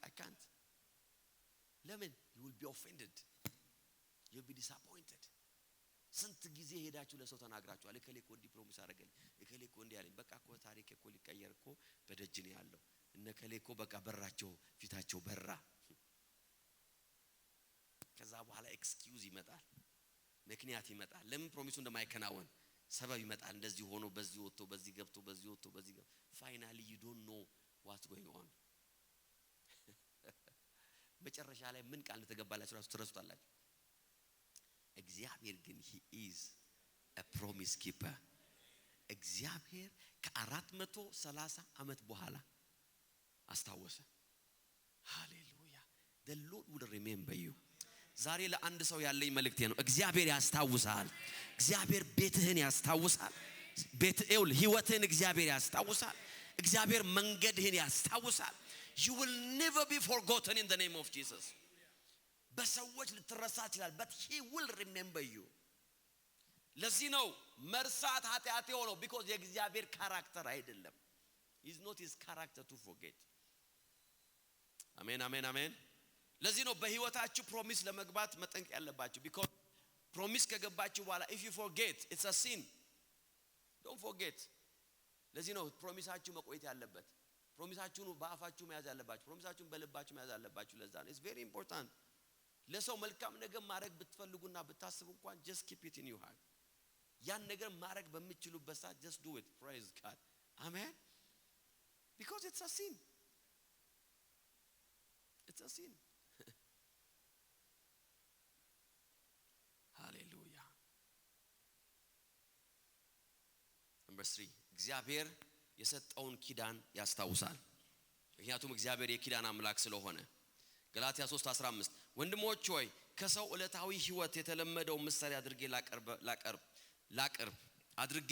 I can't. ለምን? You will be offended. You will be disappointed. ስንት ጊዜ ሄዳችሁ ለሰው ተናግራችኋል እከሌ እኮ እንዲ ፕሮሚስ አደረገልኝ እከሌ እኮ እንዲ ያለኝ በቃ እኮ ታሪክ እኮ ሊቀየር እኮ በደጅ ነው ያለው እነ እከሌ እኮ በቃ በራቸው ፊታቸው በራ ከዛ በኋላ ኤክስኪውዝ ይመጣል ምክንያት ይመጣል ለምን ፕሮሚሱ እንደማይከናወን ሰበብ ይመጣል እንደዚህ ሆኖ በዚህ ወጥቶ በዚህ ገብቶ በዚህ ወጥቶ በዚህ ገብቶ finally you don't know what's going on መጨረሻ ላይ ምን ቃል እንደተገባላችሁ ራሱ ትረሱታላችሁ። እግዚአብሔር ግን he is a promise keeper. እግዚአብሔር ከ430 ዓመት በኋላ አስታወሰ። Hallelujah. The Lord will remember you. ዛሬ ለአንድ ሰው ያለኝ መልእክቴ ነው እግዚአብሔር ያስታውሳል። እግዚአብሔር ቤትህን ያስታውሳል። ቤትኤል ህይወትህን እግዚአብሔር ያስታውሳል። እግዚአብሔር መንገድህን ያስታውሳል። You will never be forgotten in the name of Jesus. በሰዎች ልትረሳ ይችላል but he will remember you. ለዚህ ነው መርሳት ኃጢአት የሆነው because የእግዚአብሔር ካራክተር አይደለም. Is not his character to forget. አሜን አሜን አሜን። ለዚህ ነው በህይወታችሁ ፕሮሚስ ለመግባት መጠንቀቅ ያለባችሁ because ፕሮሚስ ከገባችሁ በኋላ if you forget it's a sin. Don't forget. ለዚህ ነው ፕሮሚሳችሁ መቆየት ያለበት። ፕሮሚሳችሁን በአፋችሁ መያዝ ያለባችሁ ፕሮሚሳችሁን በልባችሁ መያዝ ያለባችሁ ለዛ ነው it's very important ለሰው መልካም ነገር ማድረግ ብትፈልጉና ብታስቡ እንኳን just keep it in your heart ያን ነገር ማድረግ በሚችሉበት ሰዓት just do it. Praise God. Amen. Because it's a sin. It's a sin. Hallelujah. Number 3 እግዚአብሔር የሰጠውን ኪዳን ያስታውሳል። ምክንያቱም እግዚአብሔር የኪዳን አምላክ ስለሆነ ገላትያ 3:15 ወንድሞች ሆይ ከሰው ዕለታዊ ህይወት የተለመደው ምሳሌ አድርጌ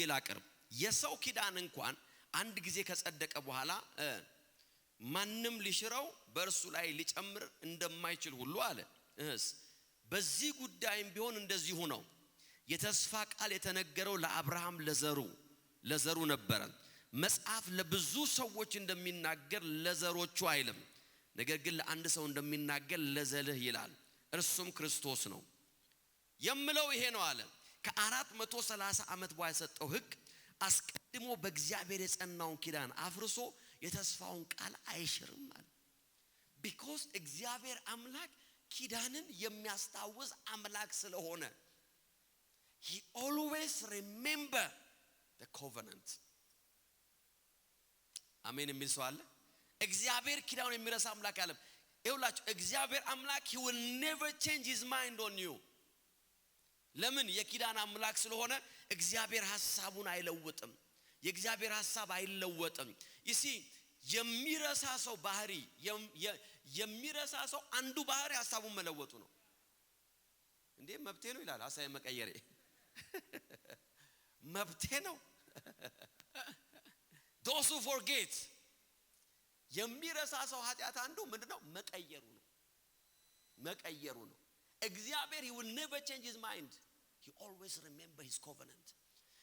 ላቀርብ የሰው ኪዳን እንኳን አንድ ጊዜ ከጸደቀ በኋላ ማንንም ሊሽረው በእርሱ ላይ ሊጨምር እንደማይችል ሁሉ አለ በዚህ ጉዳይም ቢሆን እንደዚሁ ነው። የተስፋ ቃል የተነገረው ለአብርሃም ለዘሩ ነበረ። መጽሐፍ ለብዙ ሰዎች እንደሚናገር ለዘሮቹ አይልም ነገር ግን ለአንድ ሰው እንደሚናገር ለዘልህ ይላል እርሱም ክርስቶስ ነው የምለው ይሄ ነው አለ። ከ430 ዓመት በኋላ የሰጠው ሕግ አስቀድሞ በእግዚአብሔር የጸናውን ኪዳን አፍርሶ የተስፋውን ቃል አይሽርም አለ because እግዚአብሔር አምላክ ኪዳንን የሚያስታውስ አምላክ ስለሆነ he always remember the covenant. አሜን የሚል ሰው አለ? እግዚአብሔር ኪዳኑን የሚረሳ አምላክ አይደለም። ይኸውላችሁ እግዚአብሔር አምላክ he will never change his mind on you. ለምን? የኪዳን አምላክ ስለሆነ እግዚአብሔር ሐሳቡን አይለውጥም። የእግዚአብሔር ሐሳብ አይለወጥም። ይሲ የሚረሳ ሰው ባህሪ የሚረሳ ሰው አንዱ ባህሪ ሐሳቡን መለወጡ ነው። እንዴ መብቴ ነው ይላል ሐሳብ መቀየር መብቴ ነው። Those who forget የሚረሳ ሰው ኃጢአት አንዱ ምንድነው? መቀየሩ ነው። እግዚአብሔር he will never change his mind. He always remember his covenant.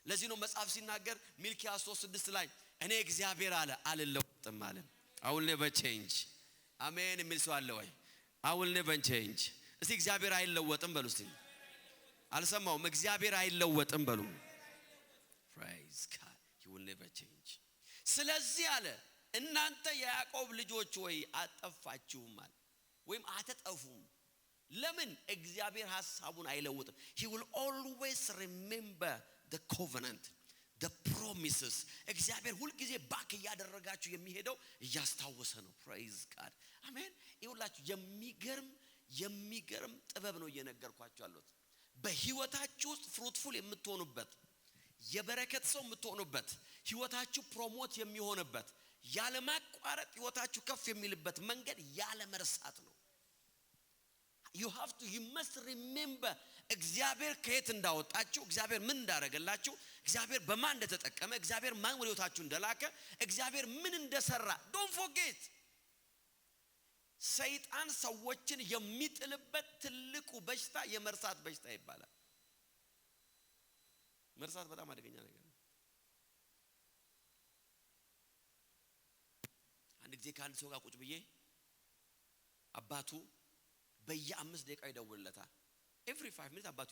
ለዚህ ነው መጽሐፍ ሲናገር ሚልኪያስ 3:6 ላይ እኔ እግዚአብሔር አልለወጥም አለ። I will never change. አሜን የሚል ሰው አለ ወይ? I will never change. እስቲ እግዚአብሔር አይለወጥም በሉ እስቲ። አልሰማውም። እግዚአብሔር አይለወጥም በሉ። Praise God. He will never change. ስለዚህ አለ እናንተ የያዕቆብ ልጆች ወይ አጠፋችሁም አለ ወይም አትጠፉም። ለምን? እግዚአብሔር ሐሳቡን አይለውጥም። He will always remember the covenant, the promises. እግዚአብሔር ሁሉ ጊዜ ባክ ያደረጋችሁ የሚሄደው ያስታወሰ ነው። Praise God. አሜን። ይሁላችሁ የሚገርም ጥበብ ነው እየነገርኳችሁ ያለሁት። በህይወታችሁ ውስጥ ፍሩትፉል የምትሆኑበት የበረከት ሰው የምትሆኑበት ህይወታችሁ ፕሮሞት የሚሆንበት ያለ ማቋረጥ ህይወታችሁ ከፍ የሚልበት መንገድ ያለ መርሳት ነው። you must remember እግዚአብሔር ከየት እንዳወጣችሁ፣ እግዚአብሔር ምን እንዳደረገላችሁ፣ እግዚአብሔር በማን እንደተጠቀመ፣ እግዚአብሔር ማን ወደ ህይወታችሁ እንደላከ፣ እግዚአብሔር ምን እንደሰራ don't forget። ሰይጣን ሰዎችን የሚጥልበት ትልቁ በሽታ የመርሳት በሽታ ይባላል። መርሳት በጣም አደገኛ ነገር ነው። አንድ ጊዜ ከአንድ ሰው ጋር ቁጭ ብዬ አባቱ በየ5 ደቂቃ ይደውልለታል። every 5 minutes አባቱ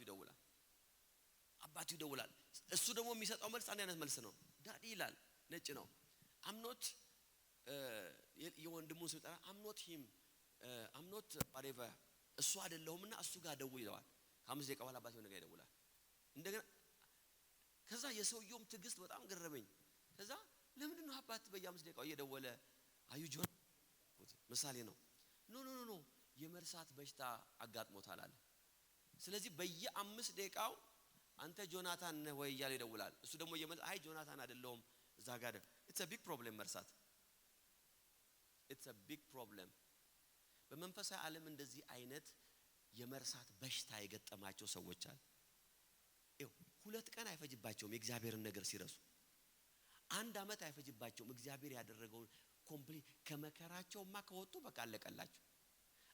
ይደውላል። እሱ ደግሞ የሚሰጠው መልስ አንድ አይነት መልስ ነው። ዳዲ ይላል፣ ነጭ ነው። I'm not የወንድሙን ስም ጠራ I'm not whatever እሱ አይደለሁምና እሱ ጋር ደውል ይለዋል። 5 ደቂቃ በኋላ አባቱ ነገ ይደውላል እንደገና። ከዛ የሰውየውም ትግስት በጣም ገረመኝ። ከዛ ለምንድን ነው አባት በየ5 ደቂቃው እየደወለ አዩጆን ምሳሌ ነው ኖ የመርሳት በሽታ አጋጥሞታል አለ። ስለዚህ በየ5 ደቂቃው አንተ ጆናታን ነህ ወይ እያለ ይደውላል። እሱ ደግሞ የመልስ አይ ጆናታን አይደለሁም እዛ ጋር it's a big problem መርሳት it's a big problem። በመንፈሳዊ ዓለም እንደዚህ አይነት የመርሳት በሽታ የገጠማቸው ሰዎች አሉ። 2 ቀን አይፈጅባቸውም የእግዚአብሔርን ነገር ሲረሱ። 1 አመት አይፈጅባቸውም እግዚአብሔር ያደረገውን ኮምፕሊት ከመከራቸውማ ከወጡ በቃ አለቀላቸው።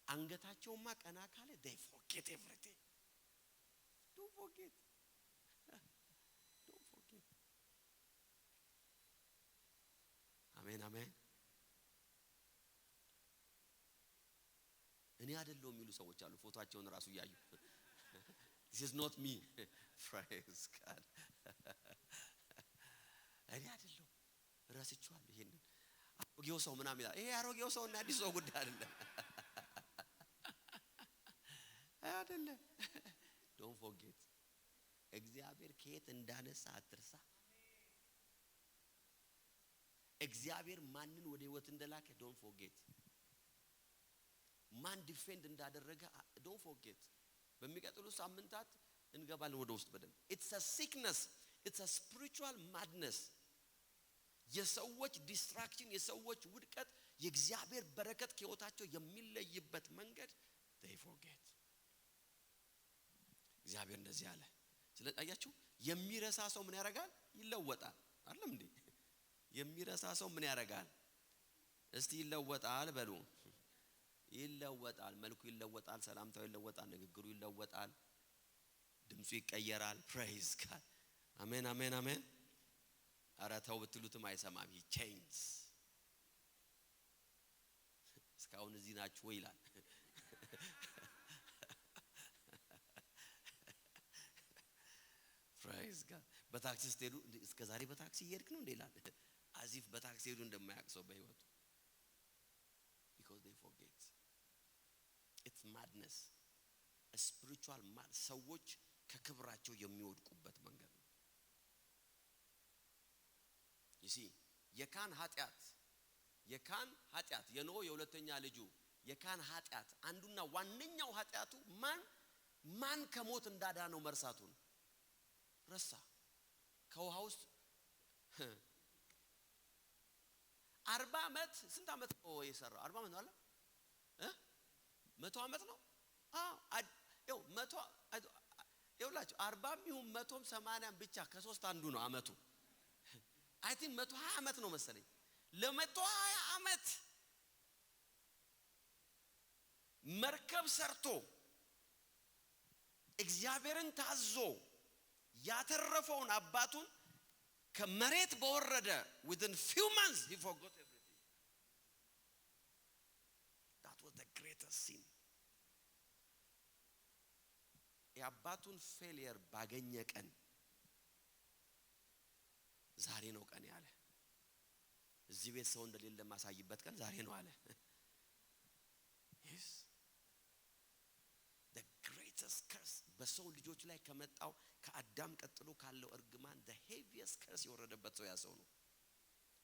አንገታቸውማ ቀና ካለ they forget everything. don't forget አሜን። እኔ አይደለሁም የሚሉ ሰዎች አሉ ፎቶአቸውን ራሱ ያዩ this is not me praise God እኔ አይደለሁም ረስቼዋለሁ። ይሄንን አሮጌው ሰው ምናምን ይላል። ይሄ አሮጌው ሰው እና አዲስ ሰው ጉዳይ አይደለም አይደለም። don't forget እግዚአብሔር ከየት እንዳነሳ አትርሳ። እግዚአብሔር ማንን ወደ ህይወት እንደላከ don't forget። ማን ዲፌንድ እንዳደረገ don't forget። በሚቀጥሉ ሳምንታት እንገባለን ወደ ውስጥ በደንብ። it's a sickness, it's a spiritual madness። የሰዎች ዲስትራክሽን፣ የሰዎች ውድቀት፣ የእግዚአብሔር በረከት ከህይወታቸው የሚለይበት መንገድ they forget። እግዚአብሔር እንደዚህ አለ። ስለታያችሁ የሚረሳ ሰው ምን ያደርጋል? ይለወጣል። አይደለም እንዴ? የሚረሳ ሰው ምን ያደርጋል? እስቲ ይለወጣል በሉ። ይለወጣል፣ መልኩ ይለወጣል፣ ሰላምታው ይለወጣል፣ ንግግሩ ይለወጣል፣ ድምፁ ይቀየራል። ፕሬዝ ጋድ አሜን። ኧረ ተው ብትሉትም አይሰማም። he changes። እስካሁን እዚህ ናችሁ ወይ ይላል። ፕሬዝ ጋድ በታክሲ ስትሄዱ እስከ ዛሬ በታክሲ እየሄድክ ነው እንዴ ይላል። አዚፍ በታክሲ ሄዱ እንደማያውቅ ሰው በህይወቱ because they forget። it's madness, a spiritual mad። ሰዎች ከክብራቸው የሚወድቁበት መንገድ ነው። you see የካን ኃጢአት የኖህ የሁለተኛ ልጁ የካን ኃጢአት አንዱና ዋነኛው ኃጢአቱ ማን ከሞት እንዳዳነው መርሳቱ ነው። ረሳ። ከውሃ ውስጥ 40 አመት ስንት አመት ነው የሰራው? 40 አመት ነው አለ 100 አመት ነው። ይኸውላችሁ 40 ይሁን 180 ብቻ ከ3 አንዱ ነው አመቱ። አይ ቲንክ 120 አመት ነው መሰለኝ። ለ120 አመት መርከብ ሰርቶ እግዚአብሔርን ታዞ ያተረፈውን አባቱን ከመሬት በወረደ within few months he forgot everything. That was the greatest sin. የአባቱን ፌሊየር ባገኘ ቀን ዛሬ ነው ቀን ያለ። እዚህ ቤት ሰው እንደሌለ ማሳይበት ቀን ዛሬ ነው አለ። yes the greatest curse በሰው ልጆች ላይ ከመጣው ከአዳም ቀጥሎ ካለው እርግማን the heaviest curse የወረደበት ሰው ያ ሰው ነው።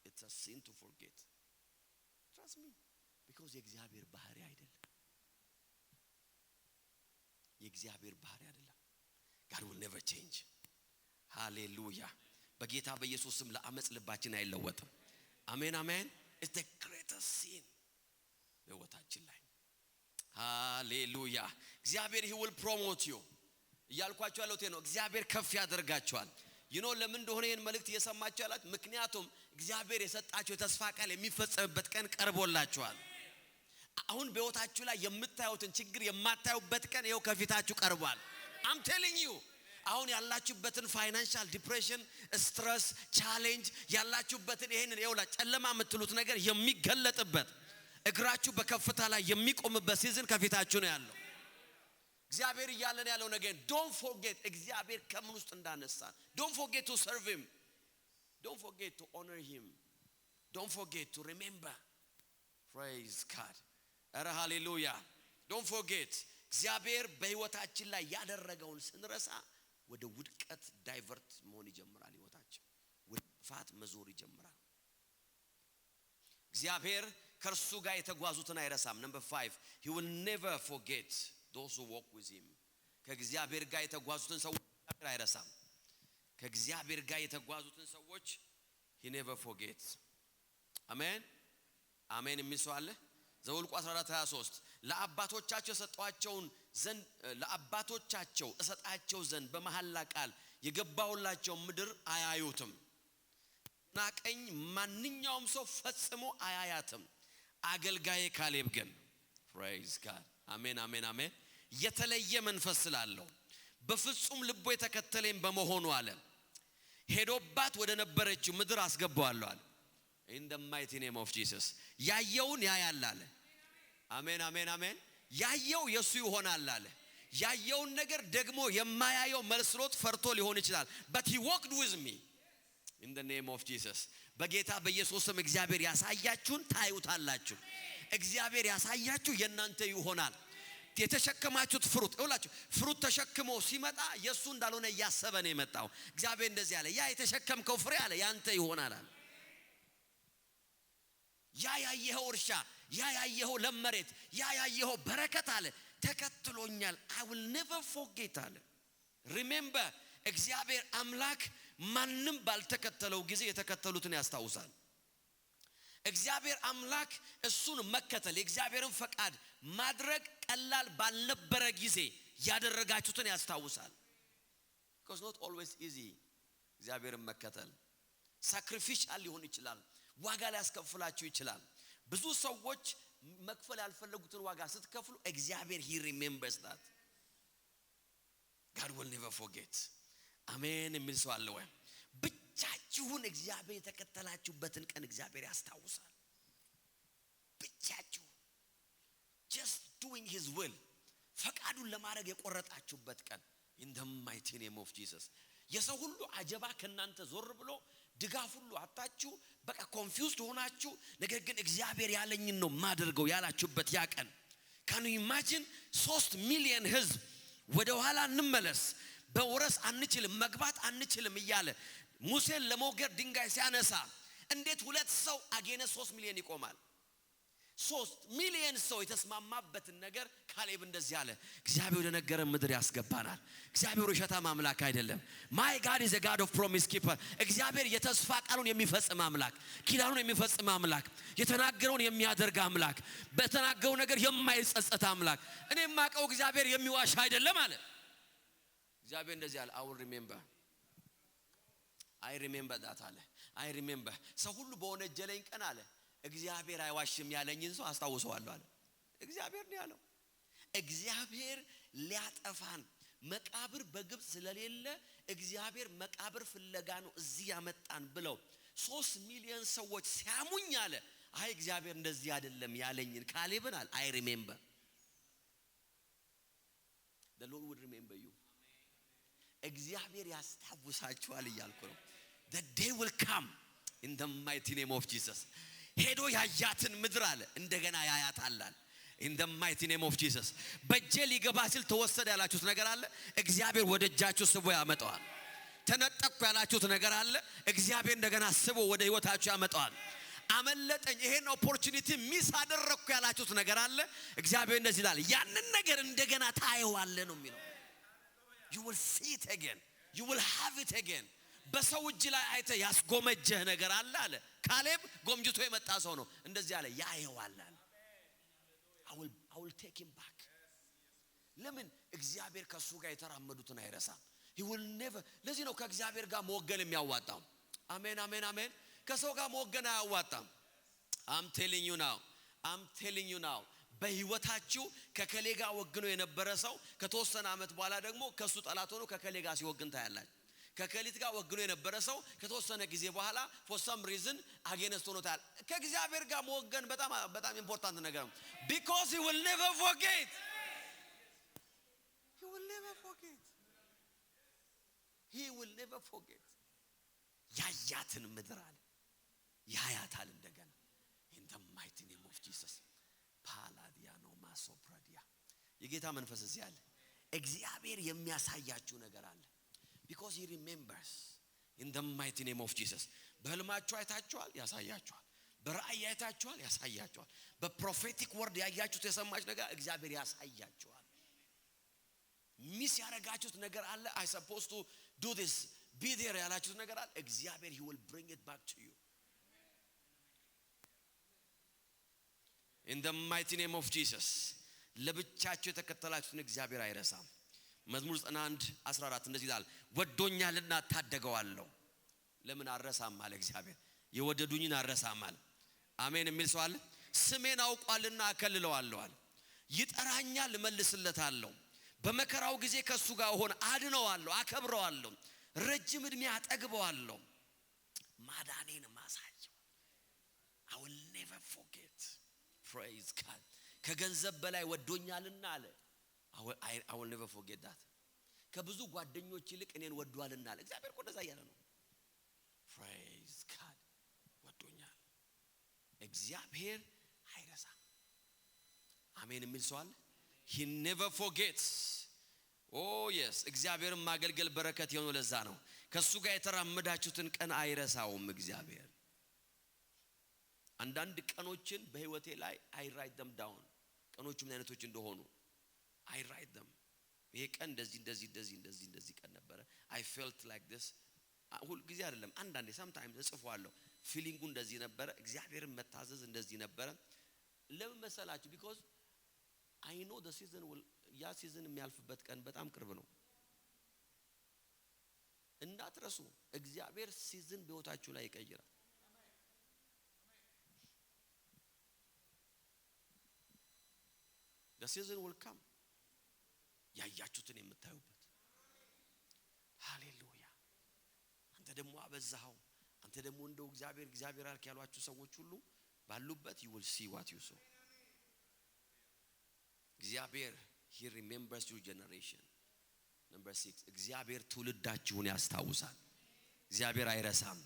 it's a sin to forget. trust me because የእግዚአብሔር ባህሪ አይደለም። የእግዚአብሔር ባህሪ አይደለም። God will never change. hallelujah። በጌታ በኢየሱስ ስም ለአመጽ ልባችን አይለወጥም። አሜን። is the greatest sin በህይወታችን ላይ ሃሌሉያ እግዚአብሔር he will promote you እያልኳችሁ ያለሁት ነው እግዚአብሔር ከፍ ያደርጋችኋል ለምን እንደሆነ ይሄን መልእክት እየሰማችሁ ያላችሁ ምክንያቱም እግዚአብሔር የሰጣችሁ የተስፋ ቃል የሚፈጸምበት ቀን ቀርቦላችኋል አሁን በህይወታችሁ ላይ የምታዩትን ችግር የማታዩበት ቀን ይኸው ከፊታችሁ ቀርቧል I'm telling you አሁን ያላችሁበትን ፋይናንሻል ዲፕሬሽን ስትረስ ቻሌንጅ ያላችሁበትን ይሄንን ይኸውላ ጨለማ የምትሉት ነገር የሚገለጥበት እግራችሁ በከፍታ ላይ የሚቆምበት ሲዝን ከፊታችሁ ነው ያለው እግዚአብሔር ይያለን ያለው ነገር don't forget እግዚአብሔር ከምን ውስጥ እንዳነሳን don't forget to serve him don't forget to honor him don't forget to remember praise God ኧረ ሃሌሉያ don't forget እግዚአብሔር በህይወታችን ላይ ያደረገውን ስንረሳ ወደ ውድቀት ዳይቨርት መሆን ይጀምራል ህይወታችን ወደ ፋት መዞር ይጀምራል እግዚአብሔር ከርሱ ጋር የተጓዙትን አይረሳም number 5 he will never forget those who walk with him ከእግዚአብሔር ጋር የተጓዙትን ሰዎች አይረሳም ከእግዚአብሔር ጋር የተጓዙትን ሰዎች he never forgets አሜን አሜን የሚሰዋለ ዘውልቁ 14:23 ለአባቶቻቸው እሰጣቸው ዘንድ በመሐላ ቃል የገባሁላቸው ምድር አያዩትም ናቀኝ ማንኛውም ሰው ፈጽሞ አያያትም አገልጋዬ ካሌብ ግን praise God አሜን አሜን አሜን የተለየ መንፈስ ስላለው በፍጹም ልቦ የተከተለኝ በመሆኑ አለ ሄዶባት ወደ ነበረችው ምድር አስገባዋለሁ አለ in the mighty name of Jesus ያየውን ያያል አለ አሜን አሜን አሜን ያየው የሱ ይሆናል አለ ያየውን ነገር ደግሞ የማያየው መልስሎት ፈርቶ ሊሆን ይችላል but he walked with me in the name of Jesus በጌታ በኢየሱስም እግዚአብሔር ያሳያችሁን ታዩታላችሁ እግዚአብሔር ያሳያችሁ የናንተ ይሆናል የተሸከማችሁት ፍሩት ተሸክሞ ሲመጣ የሱ እንዳልሆነ ያሰበ ነው የመጣው እግዚአብሔር እንደዚህ አለ ያ የተሸከምከው ፍሬ አለ ያንተ ይሆናል አለ ያ ያየኸው እርሻ ያ ያየኸው ለመሬት ያ ያየኸው በረከት አለ ተከትሎኛል I will never forget አለ remember እግዚአብሔር አምላክ ማንንም ባልተከተለው ጊዜ የተከተሉትን ያስታውሳል እግዚአብሔር አምላክ እሱን መከተል እግዚአብሔርን ፈቃድ ማድረግ ቀላል ባልነበረ ጊዜ ያደረጋችሁትን ያስታውሳል because not always easy እግዚአብሔርን መከተል sacrificial ሊሆን ይችላል ዋጋ ሊያስከፍላችሁ ይችላል ብዙ ሰዎች መክፈል ያልፈለጉትን ዋጋ ስትከፍሉ እግዚአብሔር he remembers that God will never forget አሜን የሚል ሰው አለ ወይ ብቻችሁን እግዚአብሔር የተከተላችሁበትን ቀን እግዚአብሔር ያስታውሳል ብቻችሁ just doing his will ፈቃዱን ለማድረግ የቆረጣችሁበት ቀን in the mighty name of Jesus የሰው ሁሉ አጀባ ከናንተ ዞር ብሎ ድጋፍ ሁሉ አጣችሁ በቃ ኮንፊውዝድ ሆናችሁ ነገር ግን እግዚአብሔር ያለኝን ነው ማደርገው ያላችሁበት ያ ቀን can you imagine 3 ሚሊዮን ህዝብ ወደ ኋላ እንመለስ በወረስ አንችልም መግባት አንችልም እያለ ሙሴን ለሞገር ድንጋይ ሲያነሳ እንዴት ሁለት ሰው አገነ 3 ሚሊዮን ይቆማል 3 ሚሊዮን ሰው የተስማማበትን ነገር ካሌብ እንደዚህ አለ እግዚአብሔር ወደ ነገረ ምድር ያስገባናል እግዚአብሔር የሸታም አምላክ አይደለም my God is a God of promise keeper እግዚአብሔር የተስፋ ቃሉን የሚፈጽም አምላክ ኪዳኑን የሚፈጽም አምላክ የተናገረውን የሚያደርግ አምላክ በተናገረው ነገር የማይጸጸት አምላክ እኔ ማቀው እግዚአብሔር የሚዋሽ አይደለም አለ እግዚአብሔር እንደዚህ አለ I remember that አለ I remember ሰው ሁሉ በወነጀለኝ ቀን አለ እግዚአብሔር አይዋሽም ያለኝን ሰው አስታውሰዋለሁ አለ እግዚአብሔር ነው ያለው እግዚአብሔር ሊያጠፋን መቃብር በግብጽ ስለሌለ እግዚአብሔር መቃብር ፍለጋ ነው እዚህ ያመጣን ብለው 3 ሚሊዮን ሰዎች ሲያሙኝ አለ አይ እግዚአብሔር እንደዚህ አይደለም ያለኝን ካሌብን አለ I remember the Lord will remember you እግዚአብሔር ያስታውሳችኋል እያልኩ ነው the day will come in the mighty name of Jesus ሄዶ ያያትን ምድር አለ እንደገና ያያታል in the mighty name of Jesus በእጄ ሊገባ ሲል ተወሰደ ያላችሁት ነገር አለ እግዚአብሔር ወደ እጃችሁ ስቦ ያመጣዋል ተነጠቅኩ ያላችሁት ነገር አለ እግዚአብሔር እንደገና ስቦ ወደ ህይወታችሁ ያመጣዋል አመለጠኝ ይሄን ኦፖርቹኒቲ ሚስ አደረኩ ያላችሁት ነገር አለ እግዚአብሔር እንደዚህ ይላል ያንን ነገር እንደገና ታየዋለ ነው የሚለው you will see it again you will have it again በሰው እጅ ላይ አይተ ያስጎመጀህ ነገር አለ ካሌብ ጎምጅቶ የመጣ ሰው ነው እንደዚህ አለ ያየዋል አለ I will take him back ለምን እግዚአብሔር ከሱ ጋር የተራመዱትን አይረሳም he will never ለዚህ ነው ከእግዚአብሔር ጋር መወገን የሚያዋጣው አሜን አሜን አሜን ከሰው ጋር መወገን አያዋጣም I'm telling you now በህይወታችሁ ከከሌ ጋር ወግኖ የነበረ ሰው ከተወሰነ አመት በኋላ ደግሞ ከሱ ጠላት ሆኖ ከከሌ ጋር ሲወግን ታያላችሁ ከከሊት ጋር ወግኖ የነበረ ሰው ከተወሰነ ጊዜ በኋላ for some reason against ሆኖ ታያል ከእግዚአብሔር ጋር መወገን በጣም ኢምፖርታንት ነገር ነው because he will never forget he will never forget ያያትን ምድር አለ ያያታል እንደገና in the mighty name of Jesus ፓላዲያኖ ማሶፕራዲያ የጌታ መንፈስ እዚህ አለ እግዚአብሔር የሚያሳያችሁ ነገር አለ because he remembers in the mighty name of Jesus በህልማችሁ አይታችኋል ያሳያችኋል በራእይ አይታችኋል ያሳያችኋል በፕሮፌቲክ ወርድ ያያችሁት የሰማች ነገር እግዚአብሔር ያሳያችኋል ሚስ ያረጋችሁት ነገር አለ I supposed to do this be there ያላችሁት ነገር አለ እግዚአብሔር he will bring it back to you in the mighty name of Jesus ለብቻችሁ የተከተላችሁትን እግዚአብሔር አይረሳም መዝሙር 91:14 እንደዚህ ይላል ወዶኛልና ታደገዋለሁ ለምን አረሳም አለ እግዚአብሔር የወደዱኝን አረሳም አለ አሜን የሚል ሰው አለ ስሜን አውቋልና አከልለዋለሁ አለ ይጠራኛል መልስለታለሁ በመከራው ጊዜ ከሱ ጋር ሆነ አድነዋለሁ አከብረዋለሁ ረጅም እድሜ አጠግበዋለሁ ማዳኔን ማሳየው I will never forget praise God ከገንዘብ በላይ ወዶኛልና አለ I will never forget that ከብዙ ጓደኞች ይልቅ እኔን ወዷልና አለ እግዚአብሔር እኮ እንደዛ ያለ ነው praise God ወዶኛል እግዚአብሔር አይረሳም አሜን የሚል ሰው አለ he never forgets oh yes እግዚአብሔርን ማገልገል በረከት የሆነ ለዛ ነው ከሱ ጋር የተራመዳችሁትን ቀን አይረሳውም እግዚአብሔር አንዳንድ ቀኖችን በህይወቴ ላይ I write them down ቀኖቹ ምን አይነቶች እንደሆኑ I write them ይሄ ቀን እንደዚህ ቀን ነበረ I felt like this ሁሉ ጊዜ አይደለም አንዳንዴ sometimes እጽፈዋለሁ ፊሊንጉ እንደዚህ ነበረ እግዚአብሔርን መታዘዝ እንደዚህ ነበረ ለምን መሰላችሁ because I know the season will ያ ሲዝን የሚያልፍበት ቀን በጣም ቅርብ ነው እንዳትረሱ እግዚአብሔር ሲዝን በህይወታችሁ ላይ ይቀይራል the season will come ያያችሁትን የምታዩበት ሃሌሉያ አንተ ደግሞ አበዛው አንተ ደግሞ እንደው እግዚአብሔር አልክ ያሏችሁ ሰዎች ሁሉ ባሉበት you will see what you saw እግዚአብሔር he remembers your generation number 6 እግዚአብሔር ትውልዳችሁን ያስታውሳል እግዚአብሔር አይረሳም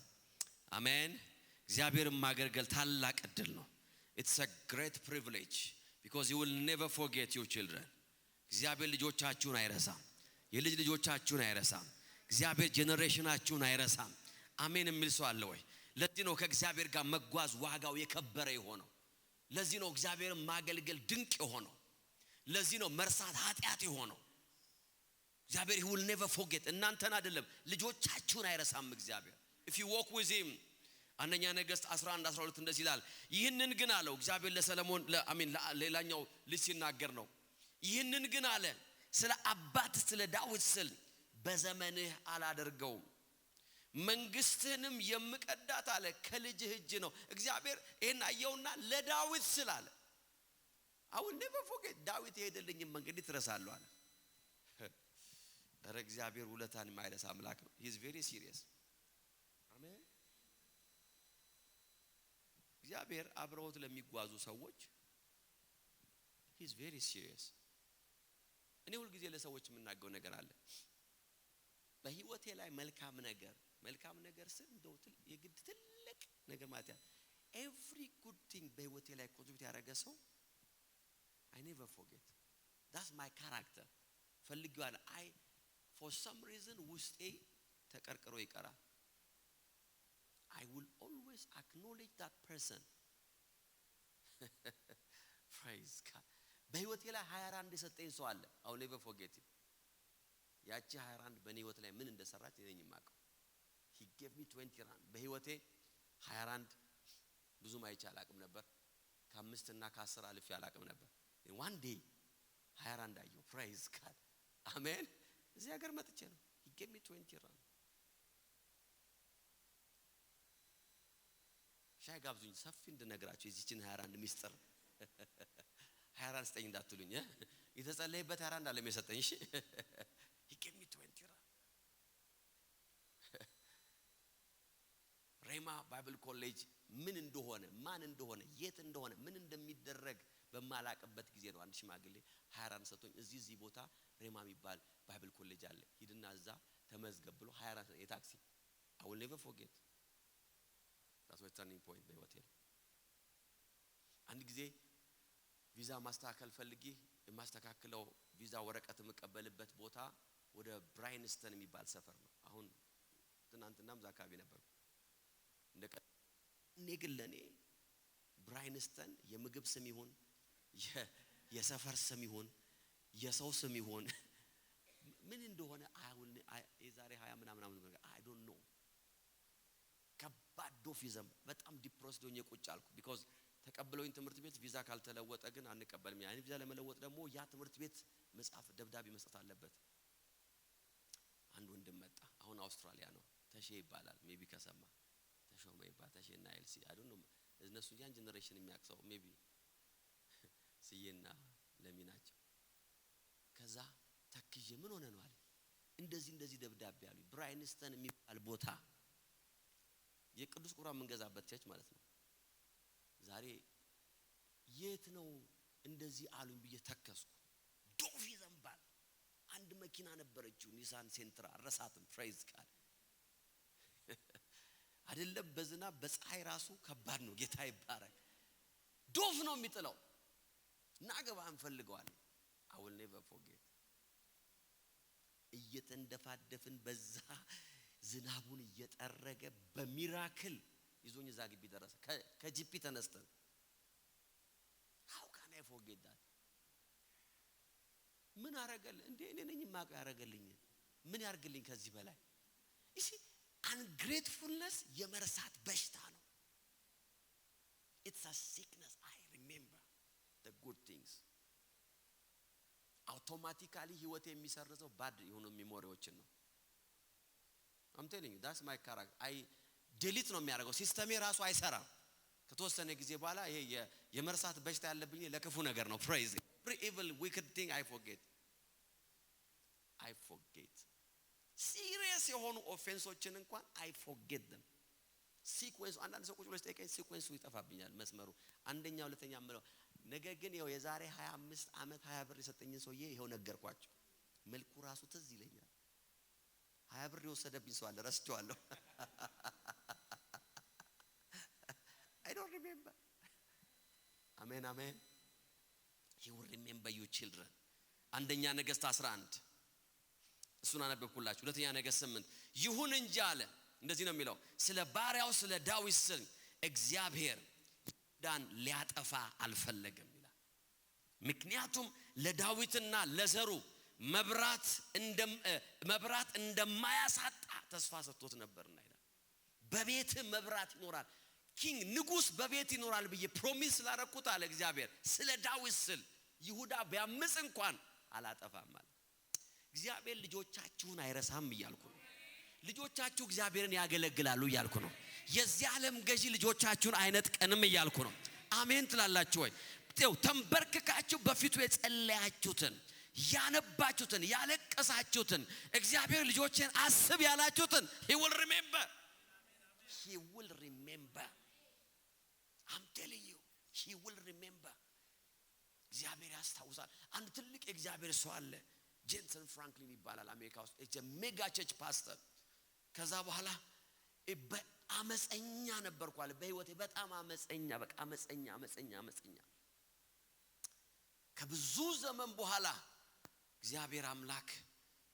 አሜን እግዚአብሔርን ማገልገል ታላቅ ዕድል ነው it's a great privilege because you will never forget your children እግዚአብሔር ልጆቻችሁን አይረሳም የልጅ ልጆቻችሁን አይረሳም እግዚአብሔር ጄነሬሽናችሁን አይረሳም አሜን የሚል ሰው አለ ወይ ለዚህ ነው ከእግዚአብሔር ጋር መጓዝ ዋጋው የከበረ የሆነው ለዚህ ነው እግዚአብሔርን ማገልገል ድንቅ የሆነው ለዚህ ነው መርሳት ኃጢአት የሆነው እግዚአብሔር he will never forget እናንተን አይደለም ልጆቻችሁን አይረሳም እግዚአብሔር if you walk with him አንደኛ ነገሥት 11:12 እንደዚህ ይላል ይህንን ግን አለው እግዚአብሔር ለሰለሞን ሌላኛው ልጅ ሲናገር ነው ይህንን ግን አለ ስለ አባት ስለ ዳዊት ስል በዘመንህ አላደርገውም መንግስትህንም የምቀዳት አለ ከልጅህ እጅ ነው እግዚአብሔር ይሄን አየውና ለዳዊት ስል አለ I will never forget ዳዊት የሄደልኝ መንገድ ትረሳለህ አለ እግዚአብሔር ውለታን የማይረሳ አምላክ ነው he is very serious አሜን እግዚአብሔር አብረውት ለሚጓዙ ሰዎች he is very serious እኔ ሁሉ ጊዜ ለሰዎች የምናገው ነገር አለ በህይወቴ ላይ መልካም ነገር ስል እንደው የግድ ትልቅ ነገር ማለት ያ every good thing በህይወቴ ላይ ኮንትሪቢዩት ያደረገ ሰው I never forget that's my character ፈልጊዋል for some reason ውስጤ ተቀርቅሮ ይቀራል I will always acknowledge that person praise God በህይወቴ ላይ 24 የሰጠኝ ሰው አለ I will never forget him ያቺ 24 በኔ ህይወት ላይ ምን እንደሰራች እኔ ነኝ የማውቀው he gave me 20 rand በህይወቴ 21 ብዙም አይቻል አቅም ነበር ከ5 እና ከ10 አልፌ አላቅም ነበር one day 21 አየሁ praise God አሜን እዚህ ሀገር መጥቼ ነው he gave me 20 rand ሻይ ጋብዙኝ ሰፊ እንድነግራችሁ እዚችን 21 ሚስጥር 24 ስጠኝ እንዳትሉኝ የተጸለየበት 24 አለም የሰጠኝ እሺ he gave me 20 rand ሬማ ባይብል ኮሌጅ ምን እንደሆነ ማን እንደሆነ የት እንደሆነ ምን እንደሚደረግ በማላቀበት ጊዜ ነው አንድ ሽማግሌ 24 ሰጥቶኝ እዚህ ቦታ ሬማ የሚባል ባይብል ኮሌጅ አለ ሂድና እዛ ተመዝገብ ብሎ 24 የታክሲ I will never forget that's my turning point በህይወቴ አንድ ጊዜ ቪዛ ማስተካከል ፈልጊ የማስተካከለው ቪዛ ወረቀት መቀበልበት ቦታ ወደ ብራይንስተን የሚባል ሰፈር ነው አሁን ትናንትናም ዛካቢ ነበር እንደቀኔ ብራይንስተን የምግብ ስም ይሁን የሰፈር ስም ይሁን የሰው ስም ይሁን ምን እንደሆነ አሁን የዛሬ 20 ምናምን I don't know ከባድ ዶፊዝም በጣም ዲፕሬስድ ሆኜ ቁጭ አልኩ because ተቀበለውኝ ትምህርት ቤት ቪዛ ካልተለወጠ ግን አንቀበልም ያን ቪዛ ለመለወጥ ደግሞ ያ ትምህርት ቤት መጻፍ ደብዳቤ መስጠት አለበት አንድ ወንድም መጣ አሁን አውስትራሊያ ነው ተሼ ይባላል ሜቢ ከሰማ ተሾመ ይባላል ተሼና ኤልሲ I don't know እነሱ ያን ጀነሬሽን የሚያክሰው ሜቢ ሲየና ለሚናቸው ከዛ ተክዬ ምን ሆነ ነው አለ እንደዚህ ደብዳቤ አሉኝ ብራይንስተን የሚባል ቦታ የቅዱስ ቁርአን መንገዛበት ቸርች ማለት ነው ዛሬ የት ነው እንደዚህ አሉኝ ብዬ ተከስኩ ዶፍ ይዘንባል አንድ መኪና ነበረችው ኒሳን ሴንትራ ረሳትም ፍሬዝ ቃል አይደለም በዝና በፀሐይ ራሱ ከባድ ነው ጌታ ይባረክ ዶፍ ነው የሚጥለው ናገባ እንፈልገዋል I will never forget እየተንደፋደፍን በዛ ዝናቡን እየጠረገ በሚራክል ይዞኝ እዛ ግቢ ደረሰ ከጂፒ ተነስተን how can I forget that ምን አረጋል እንዴ እኔ ነኝ ማቀው ያረጋልኝ ምን ያርግልኝ ከዚህ በላይ እሺ ungratefulness የመርሳት በሽታ ነው it's a sickness I remember the good things automatically ህይወቴ የሚሰርዘው ባድ የሆኑ ሜሞሪዎችን ነው I'm telling you that's my character I delete ነው የሚያደርገው ሲስተሜ ራሱ አይሰራም ከተወሰነ ጊዜ በኋላ ይሄ የመርሳት በሽታ ያለብኝ ለክፉ ነገር ነው praise every evil wicked thing I forget serious የሆኑ ኦፌንሶችን እንኳን I forget them sequence አንዳንድ ሰው ቁጭ ብሎ ሲጠይቀኝ sequence ይጠፋብኛል መስመሩ አንደኛ ሁለተኛ ምለው ነገር ግን ይሄው የዛሬ 25 አመት 20 ብር የሰጠኝን ሰውዬ ይሄው ነገርኳቸው መልኩ ራሱ ትዝ ይለኛል 20 ብር የወሰደብኝ ሰው አለ ረስቼዋለሁ I don't remember amen he will remember you children አንደኛ ነገሥት 11 እሱን አነበብኩላችሁ ሁለተኛ ነገሥት 8 ይሁን እንጂ አለ እንደዚህ ነው የሚለው ስለ ባሪያው ስለ ዳዊት ስም እግዚአብሔር ዳን ሊያጠፋ አልፈለገም ይላል ምክንያቱም ለዳዊትና ለዘሩ መብራት እንደማያሳጣ ተስፋ ሰጥቶት ነበርና ይላል በቤት መብራት ይኖራል ኪንግ ንጉስ በቤት ይኖራል ብዬ ፕሮሚስ ላረኩት አለ እግዚአብሔር ስለ ዳዊት ስል ይሁዳ ቢያምጽ እንኳን አላጠፋም ማለት እግዚአብሔር ልጆቻችሁን አይረሳም ይያልኩ ነው ልጆቻችሁ እግዚአብሔርን ያገለግላሉ ይያልኩ ነው የዚህ ዓለም ገዢ ልጆቻችሁን አይነጥቀንም ይያልኩ ነው አሜን ትላላችሁ ወይ ተንበርክካችሁ በፊቱ የጸለያችሁትን ያነባችሁትን ያለቀሳችሁትን እግዚአብሔር ልጆችን አስብ ያላችሁትን he will remember I'm telling you he will remember እግዚአብሔር ያስታውሳል አንድ ትልቅ እግዚአብሔር ሰው አለ ጄንሰን ፍራንክሊን ይባላል አሜሪካ ውስጥ it's a mega church pastor ከዛ በኋላ በአመፀኛ ነበርኩ አለ በህይወቴ በጣም አመፀኛ በቃ አመፀኛ ከብዙ ዘመን በኋላ እግዚአብሔር አምላክ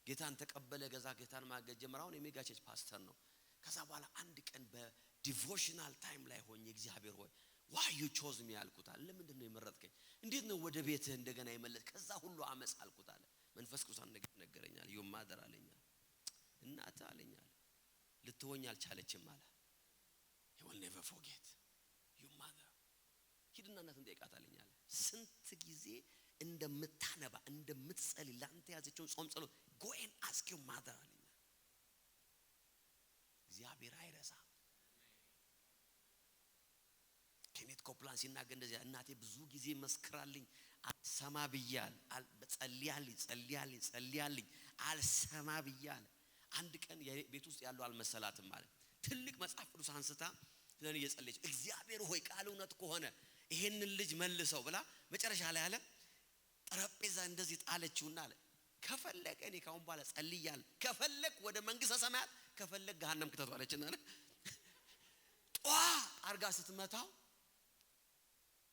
ጌታን ተቀበለ ጌታን ማገዝ ጀመራው የሜጋ ቸርች ፓስተር ነው ከዛ በኋላ አንድ ቀን በዲቮሽናል ታይም ላይ ሆኜ እግዚአብሔር ሆይ why you chose me አልኩት አለ ለምንድን ነው የመረጥከኝ እንዴት ነው ወደ ቤትህ እንደገና የመለስ ከዛ ሁሉ አመጽ አልኩት አለ መንፈስ ቅዱስ ነገረኛል you mother አለኛል እናት አለኛል ልትወኝ አልቻለችም አለ። he will never forget your mother ሂድና እናትን ጠይቃታለኝ አለ። ስንት ጊዜ እንደምታነባ እንደምትጸልይ ላንተ ያዘችውን ጾም ጸሎት go and ask your mother አለኝ። እግዚአብሔር አይረሳም። ኬኔት ኮፕላን ሲናገር እንደዚህ እናቴ ብዙ ጊዜ መስክራልኝ አልሰማ ብያል ጸልያልኝ አልሰማ ብያል። አንድ ቀን ቤት ውስጥ ያለው አልመሰላትም ማለት ትልቅ መጽሐፍ ቅዱስ አንስታ ለኔ እየጸለየች እግዚአብሔር ሆይ ቃል እውነት ከሆነ ይሄንን ልጅ መልሰው ብላ መጨረሻ ላይ አለ ጠረጴዛ እንደዚህ ጣለችውና አለ ከፈለክ እኔ ካሁን በኋላ ጸልያል ከፈለክ ወደ መንግስተ ሰማያት ከፈለክ ገሃነም ክተቱ አለችና ጧ አርጋ ስትመታው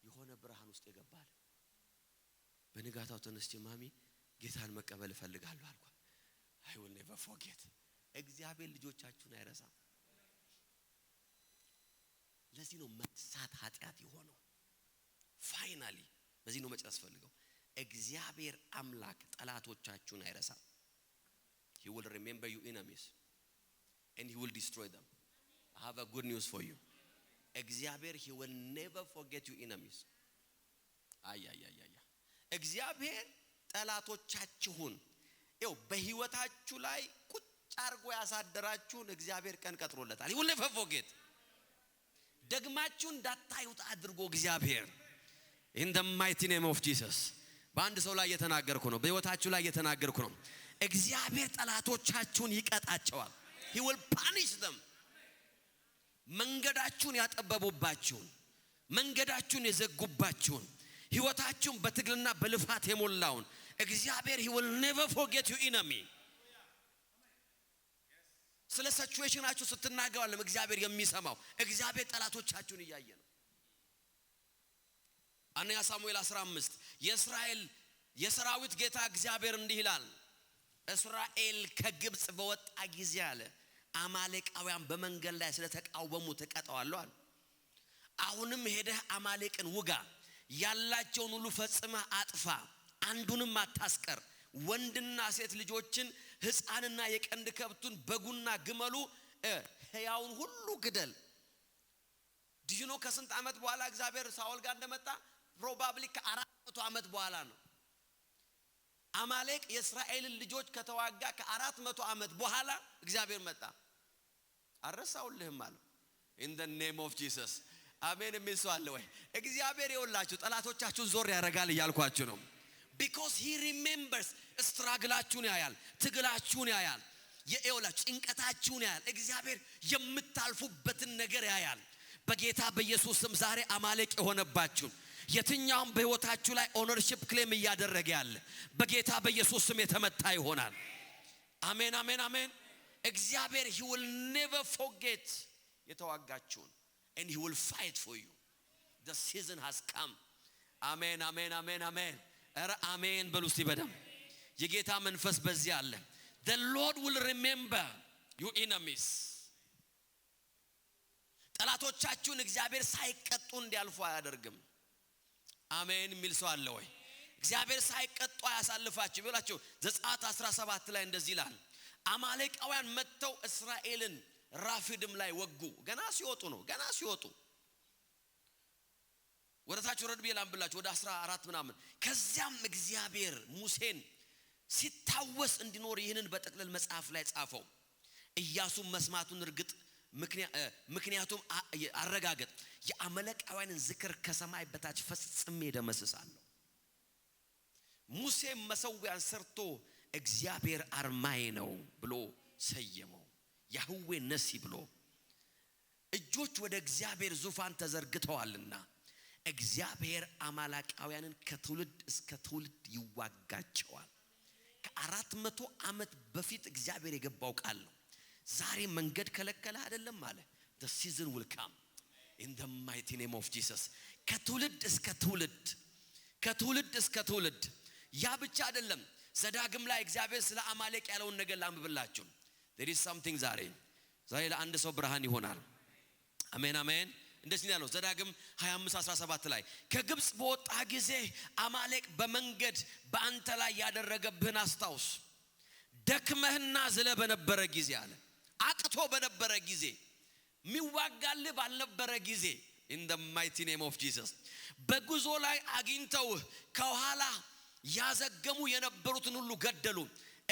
የሆነ ብርሃን ውስጥ ይገባል። በንጋታው ተነስቼ ማሚ ጌታን መቀበል እፈልጋለሁ አልኳት። I will never forget እግዚአብሔር ልጆቻችሁን አይረሳም። ለዚህ ነው መሳት ኃጢአት የሆነው። ፋይናሊ በዚህ ነው መጨረስ ፈልገው እግዚአብሔር አምላክ ጠላቶቻችሁን አይረሳም። he will remember your enemies and he will destroy them. I have a good news for you. እግዚአብሔር he will never forget your enemies. እግዚአብሔር ጠላቶቻችሁን በህይወታችሁ ላይ ቁጭ አርጎ ያሳደራችሁን እግዚአብሔር ቀን ቀጥሮለታል። he will never forget ደግማችሁ እንዳታዩት አድርጎ እግዚአብሔር in the mighty name of Jesus በአንድ ሰው ላይ እየተናገርኩ ነው። በህይወታችሁ ላይ እየተናገርኩ ነው። እግዚአብሔር ጠላቶቻችሁን ይቀጣቸዋል። he will punish them. መንገዳችሁን ያጠበቡባችሁን መንገዳችሁን የዘጉባችሁን ህይወታችሁን በትግልና በልፋት የሞላውን እግዚአብሔር he will never forget your enemy. ስለ ሲቹዌሽናችሁ ስትናገሩ አለም እግዚአብሔር የሚሰማው እግዚአብሔር ጠላቶቻችሁን እያየ ነው። አንደኛ ሳሙኤል 15 የእስራኤል የሰራዊት ጌታ እግዚአብሔር እንዲህ ይላል እስራኤል ከግብጽ በወጣ ጊዜ አለ አማሌቃውያን በመንገድ ላይ ስለተቃወሙ ተቀጣዋለሁ አለ። አሁንም ሄደህ አማሌቅን ውጋ ያላቸውን ሁሉ ፈጽመህ አጥፋ አንዱንም አታስቀር ወንድና ሴት ልጆችን ሕፃንና የቀንድ ከብቱን በጉና ግመሉ ሕያውን ሁሉ ግደል። ዲዩኖ ከስንት ዓመት በኋላ እግዚአብሔር ሳኦል ጋር እንደመጣ ፕሮባብሊ ከ400 ዓመት በኋላ ነው። አማሌቅ የእስራኤልን ልጆች ከተዋጋ ከ400 ዓመት በኋላ እግዚአብሔር መጣ። አረሳውልህም አለ in the name of Jesus አሜን የሚል ሰው አለ ወይ? እግዚአብሔር ይወላችሁ ጠላቶቻችሁን ዞር ያረጋል እያልኳችሁ ነው። because he remembers ስትራግላችሁን ያያል ትግላችሁን ያያል የኤውላችሁ ጭንቀታችሁን ያያል እግዚአብሔር የምታልፉበትን ነገር ያያል። በጌታ በኢየሱስ ስም ዛሬ አማሌቅ የሆነባችሁ የትኛውም በህይወታችሁ ላይ ኦነርሺፕ ክሌም እያደረገ ያለ በጌታ በኢየሱስ ስም የተመታ ይሆናል። አሜን አሜን አሜን። እግዚአብሔር he will never forget የተዋጋችሁን and he will fight for you. The season has come. አሜን አሜን አሜን አሜን። ኧረ አሜን በሉ እስቲ በደም የጌታ መንፈስ በዚህ አለ። The Lord will remember your enemies. ጠላቶቻችሁን እግዚአብሔር ሳይቀጡ እንዲያልፉ አያደርግም። አሜን የሚል ሰው አለ ወይ? እግዚአብሔር ሳይቀጡ አያሳልፋችሁ ይላችሁ። ዘጸአት 17 ላይ እንደዚህ ይላል አማሌቃውያን መጥተው እስራኤልን ራፊድም ላይ ወጉ። ገና ሲወጡ ነው ገና ሲወጡ ወደታችሁ ረድ ቢላም ብላችሁ ወደ 14 ምናምን ከዚያም እግዚአብሔር ሙሴን ሲታወስ እንዲኖር ይህንን በጥቅልል መጽሐፍ ላይ ጻፈው። ኢያሱም መስማቱን እርግጥ ምክንያቱም አረጋገጥ የአማሌቃውያንን ዝክር ከሰማይ በታች ፈጽሜ ደመስሳለሁ። ሙሴም መሰዊያን ሰርቶ እግዚአብሔር አርማዬ ነው ብሎ ሰየመው ያህዌ ነሲ ብሎ እጆች ወደ እግዚአብሔር ዙፋን ተዘርግተዋልና እግዚአብሔር አማሌቃውያንን ከትውልድ እስከ ትውልድ ይዋጋቸዋል። ከ400 ዓመት በፊት እግዚአብሔር የገባው ቃል ነው። ዛሬ መንገድ ከለከለ አይደለም አለ the season will come in the mighty name of Jesus ከትውልድ እስከ ትውልድ ከትውልድ እስከ ትውልድ። ያ ብቻ አይደለም ዘዳግም ላይ እግዚአብሔር ስለ አማሌቅ ያለውን ነገር ላምብላችሁ። there is something ዛሬ ለአንድ ሰው ብርሃን ይሆናል። አሜን አሜን። እንደዚህ ያለው ዘዳግም 25:17 ላይ ከግብጽ በወጣ ጊዜ አማሌቅ በመንገድ በአንተ ላይ ያደረገብህን አስታውስ ደክመህና ዝለ በነበረ ጊዜ አለ አቅቶ በነበረ ጊዜ ሚዋጋልህ ባልነበረ ጊዜ in the mighty name of Jesus በጉዞ ላይ አግኝተው ከኋላ ያዘገሙ የነበሩትን ሁሉ ገደሉ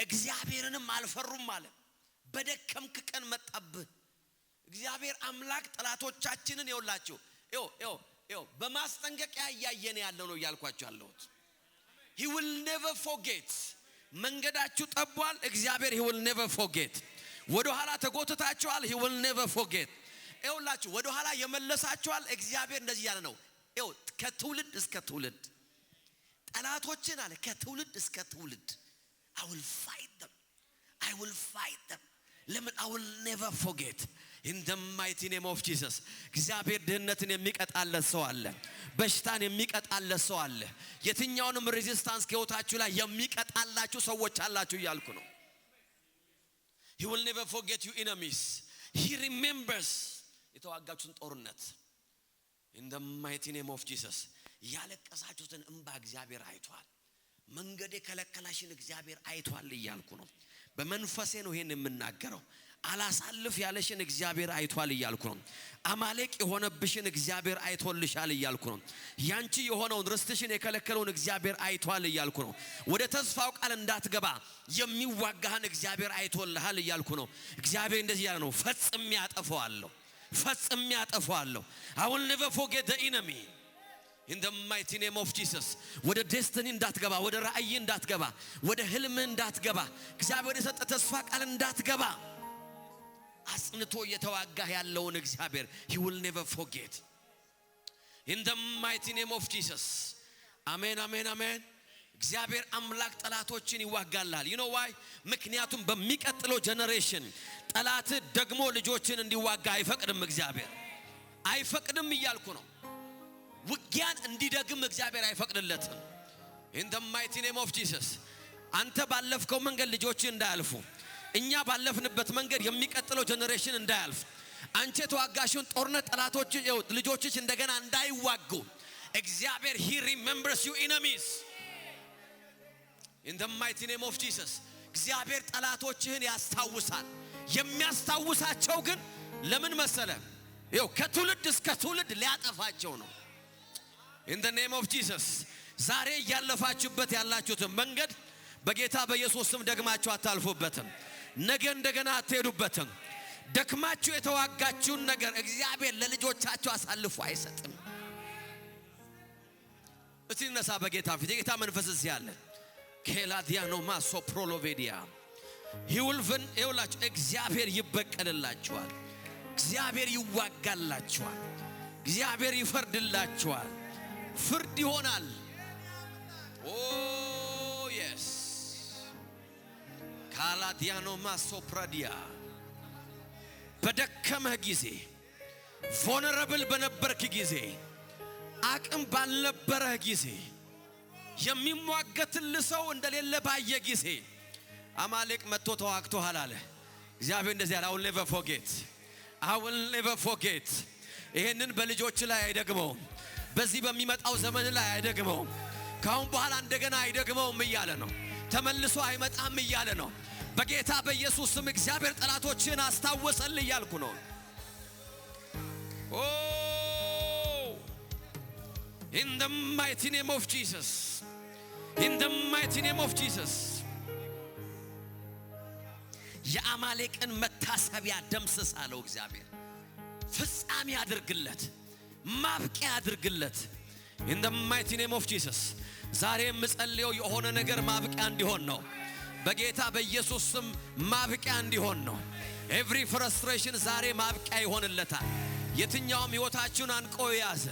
እግዚአብሔርንም አልፈሩም አለ በደከምክ ቀን መጣብህ እግዚአብሔር አምላክ ጠላቶቻችንን ይውላችሁ በማስጠንቀቂያ ያያየን ያለው ነው ያልኳችሁ አለሁት he will never forget መንገዳችሁ ጠቧል እግዚአብሔር he will never forget ወደ ኋላ ተጎትታችኋል he will never forget ይውላችሁ ወደ ኋላ የመለሳችኋል እግዚአብሔር እንደዚህ ያለ ነው ከትውልድ እስከ ትውልድ ጠላቶችን አለ ከትውልድ እስከ ትውልድ I will fight them ለምን I will never forget in the mighty name of Jesus እግዚአብሔር ድህነትን የሚቀጣለት ሰው አለ በሽታን የሚቀጣለት ሰው አለ የትኛውንም ሬዚስታንስ ከህይወታችሁ ላይ የሚቀጣላችሁ ሰዎች አላችሁ ይያልኩ ነው He will never forget you enemies He remembers የተዋጋችሁን ጦርነት in the mighty name of Jesus ያለቀሳችሁትን እንባ እግዚአብሔር አይቷል መንገድ የከለከላሽን እግዚአብሔር አይቷል ይያልኩ ነው በመንፈሴ ነው ይሄን የምናገረው አላሳልፍ ያለሽን እግዚአብሔር አይቷል ይያልኩ ነው አማሌቅ የሆነብሽን እግዚአብሔር አይቶልሻል ይያልኩ ነው ያንቺ የሆነውን ርስትሽን የከለከለውን እግዚአብሔር አይቷል ይያልኩ ነው ወደ ተስፋው ቃል እንዳትገባ የሚዋጋህን እግዚአብሔር አይቶልሃል ይያልኩ ነው እግዚአብሔር እንደዚህ ያለ ነው ፈጽም ያጠፋዋለሁ I will never forget the enemy in the mighty name of Jesus ወደ ዴስቲኒ እንዳትገባ ወደ ራእይ እንዳትገባ ወደ ህልም እንዳትገባ እግዚአብሔር የሰጠ ተስፋ ቃል እንዳትገባ አጽንቶ የተዋጋህ ያለውን እግዚአብሔር he will never forget in the mighty name of Jesus አሜን እግዚአብሔር አምላክ ጠላቶችን ይዋጋልሃል you know why ምክንያቱም በሚቀጥለው ጄነሬሽን ጠላት ደግሞ ልጆችን እንዲዋጋ አይፈቅድም እግዚአብሔር አይፈቅድም ይያልኩ ነው ውጊያን እንዲደግም እግዚአብሔር አይፈቅድለትም in the mighty name of Jesus አንተ ባለፍከው መንገድ ልጆች እንዳያልፉ እኛ ባለፍንበት መንገድ የሚቀጥለው ጄነሬሽን እንዳያልፍ አንቺ ተዋጋሽውን ጦርነት ጠላቶች ልጆችሽ እንደገና እንዳይዋጉ እግዚአብሔር he remembers you enemies in the mighty name of Jesus እግዚአብሔር ጠላቶችህን ያስታውሳል የሚያስታውሳቸው ግን ለምን መሰለ ከትውልድ እስከ ትውልድ ሊያጠፋቸው ነው in the name of Jesus ዛሬ ያለፋችሁበት ያላችሁት መንገድ በጌታ በኢየሱስ ስም ደግማችሁ አታልፉበትም ነገ እንደገና አትሄዱበትም ደክማችሁ የተዋጋችሁን ነገር እግዚአብሔር ለልጆቻችሁ አሳልፎ አይሰጥም እትነሳ በጌታ ፊት የጌታ መንፈስ እዚህ ያለ ኬላዲያኖ ማሶ ፕሮሎቬዲያ ይውልፍን ይውላችሁ እግዚአብሔር ይበቀልላችኋል እግዚአብሔር ይዋጋላችኋል እግዚአብሔር ይፈርድላችኋል ፍርድ ይሆናል oh yes ካላዲያኖ ማሶ ፕራዲያ በደከመህ ጊዜ vulnerable በነበርክ ጊዜ አቅም ባልነበረህ ጊዜ የሚሟገትልህ ሰው እንደሌለ ባየ ጊዜ አማሌቅ መጥቶ ተዋግቶሃል አለ እግዚአብሔር እንደዚህ አለ I will never forget ይሄንን በልጆች ላይ አይደግመውም በዚህ በሚመጣው ዘመን ላይ አይደግመውም ካሁን በኋላ እንደገና አይደግመውም እያለ ነው ተመልሶ አይመጣም እያለ ነው በጌታ በኢየሱስ ስም እግዚአብሔር ጠላቶችን አስታወሰል እያልኩ ነው oh in the mighty name of Jesus የአማሌቅን መታሰቢያ ደምስስ አለው እግዚአብሔር ፍጻሜ ያድርግለት ማብቂያ ያድርግለት in the mighty name of Jesus ዛሬ የምጸልየው የሆነ ነገር ማብቂያ እንዲሆን ነው በጌታ በኢየሱስ ስም ማብቂያ እንዲሆን ነው every frustration ዛሬ ማብቂያ ይሆንለታል የትኛውም ህይወታችሁን አንቆ ያዘ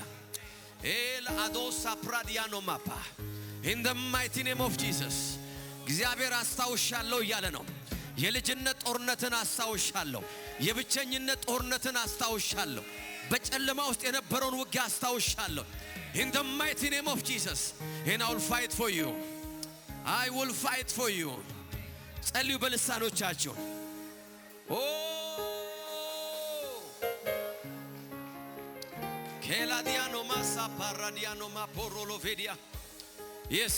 ኤል አዶሳ ፕራዲያኖ ማፓ in the mighty name of Jesus እግዚአብሔር አስታውሻለሁ እያለ ነው የልጅነት ጦርነትን አስታውሻለሁ የብቸኝነት ጦርነትን አስታውሻለሁ በጨለማ ውስጥ የነበረውን ውጊያ አስታውሻለሁ in the mighty name of Jesus and I will fight for you ጸልዩ በልሳኖቻችሁ ኬላዲያኖ ማሳ ፓራዲያኖ ማፖሮሎቬዲያ yes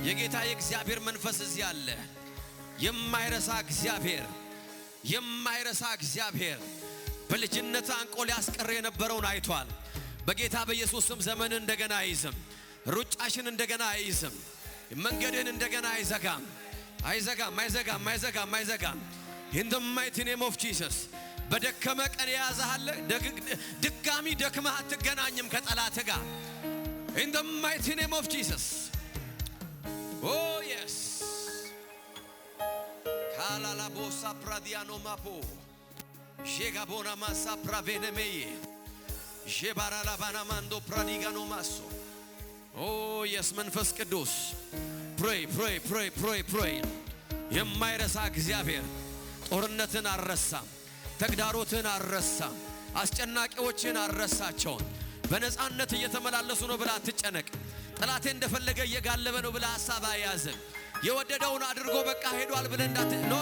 የጌታ የእግዚአብሔር መንፈስ እዚህ አለ። የማይረሳ እግዚአብሔር በልጅነት አንቆ ሊያስቀር የነበረውን አይቷል። በጌታ በኢየሱስ ስም ዘመን እንደገና አይዝም። ሩጫሽን እንደገና አይዝም። መንገድን እንደገና አይዘጋም። In the mighty name of Jesus. በደከመ ቀን ያዛለ ድጋሚ ደክመህ አትገናኝም ከጠላት ጋር In the mighty name of Jesus. Oh yes. Kala la bosa pradiano mapo. Jegabona masa pravenemeye. Jebara la banamando pradigano maso. Oh yes, መንፈስ ቅዱስ. Pray. የማይረሳ እግዚአብሔር ጦርነትን አረሳም፣ ተግዳሮትን አረሳም፣ አስጨናቂዎችን አረሳቸው። በነፃነት እየተመላለሱ ነው ብላ አትጨነቅ። ጠላቴ እንደፈለገ እየጋለበ ነው ብላ ሐሳብ አያዘን። የወደደውን አድርጎ በቃ ሄዷል ብለ እንዳት No.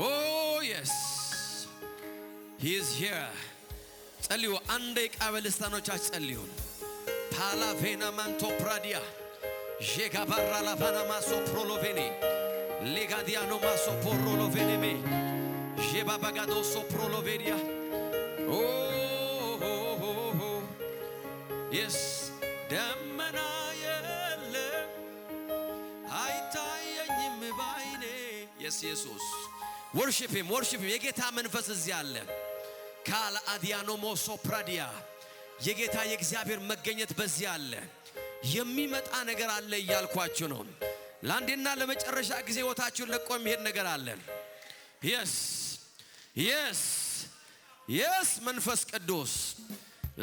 Oh yes. He is here. ጸልዩ አንዴ ቃበልስታኖቻች ጸልዩ። ፓላቬና ማንቶ ፕራዲያ ጄጋባራ ላቫና ማሶ ፕሮሎቬኔ ሌጋዲያኖ ማሶ ፖሮሎቬኔ ጄባባጋዶ ሶ ፕሮሎቬዲያ yes ደመና የለም አይታየኝም ባይኔ yes ኢየሱስ worship him የጌታ መንፈስ እዚህ አለ ካላ አዲያኖ ሞሶ ፕራዲያ የጌታ የእግዚአብሔር መገኘት በዚህ አለ የሚመጣ ነገር አለ እያልኳችሁ ነው ለአንዴና ለመጨረሻ ጊዜ ወታችሁን ለቆ የሚሄድ ነገር አለ yes መንፈስ ቅዱስ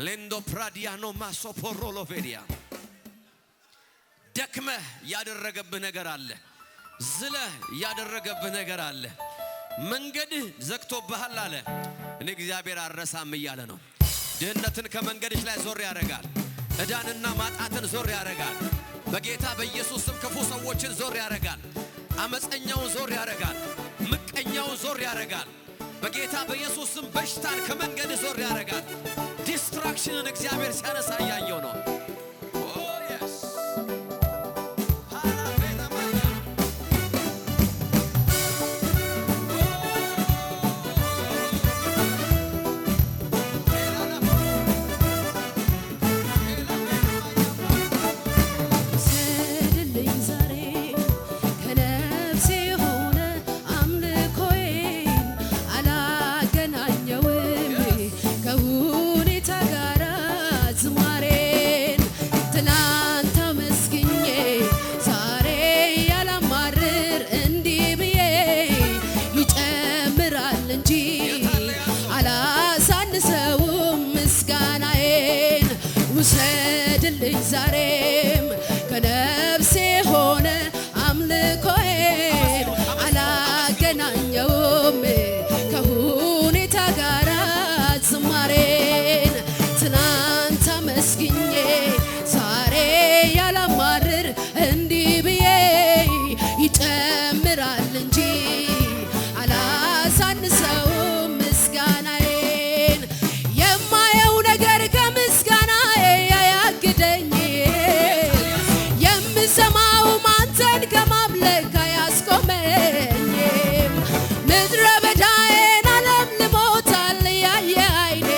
ሌንዶ ፕራዲያኖ ማሶ ፖሮሎቬዲያ ደክመህ ያደረገብህ ነገር አለ ዝለህ ያደረገብህ ነገር አለ መንገድህ ዘግቶብሃል አለ እኔ እግዚአብሔር አረሳም እያለ ነው ድህነትን ከመንገድሽ ላይ ዞር ያረጋል እዳንና ማጣትን ዞር ያረጋል በጌታ በኢየሱስ ስም ክፉ ሰዎችን ዞር ያረጋል አመፀኛውን ዞር ያረጋል ምቀኛውን ዞር ያረጋል በጌታ በኢየሱስ ስም በሽታን ከመንገድ ዞር ያረጋል ዲስትራክሽንን እግዚአብሔር ሲያነሳ ያየው ነው ዛሬም ከነፍሴ ሆነ አምልኮዬን አላገናኘውም ከሁኔታ ጋር ዝማሬን ትናንት አመስግኜ ዛሬ ያላማርር እንዲህ ብዬ ይጨምራል እንጂ አላሳንሰውም ምስጋናዬን የማየው ነገር ከምስጋናዬ ያያግደኝ የምሰማው አንተን ከማምለክ አያስቆመኝ ምድረ በዳዬን አለምልሞታል ያየ ዓይኔ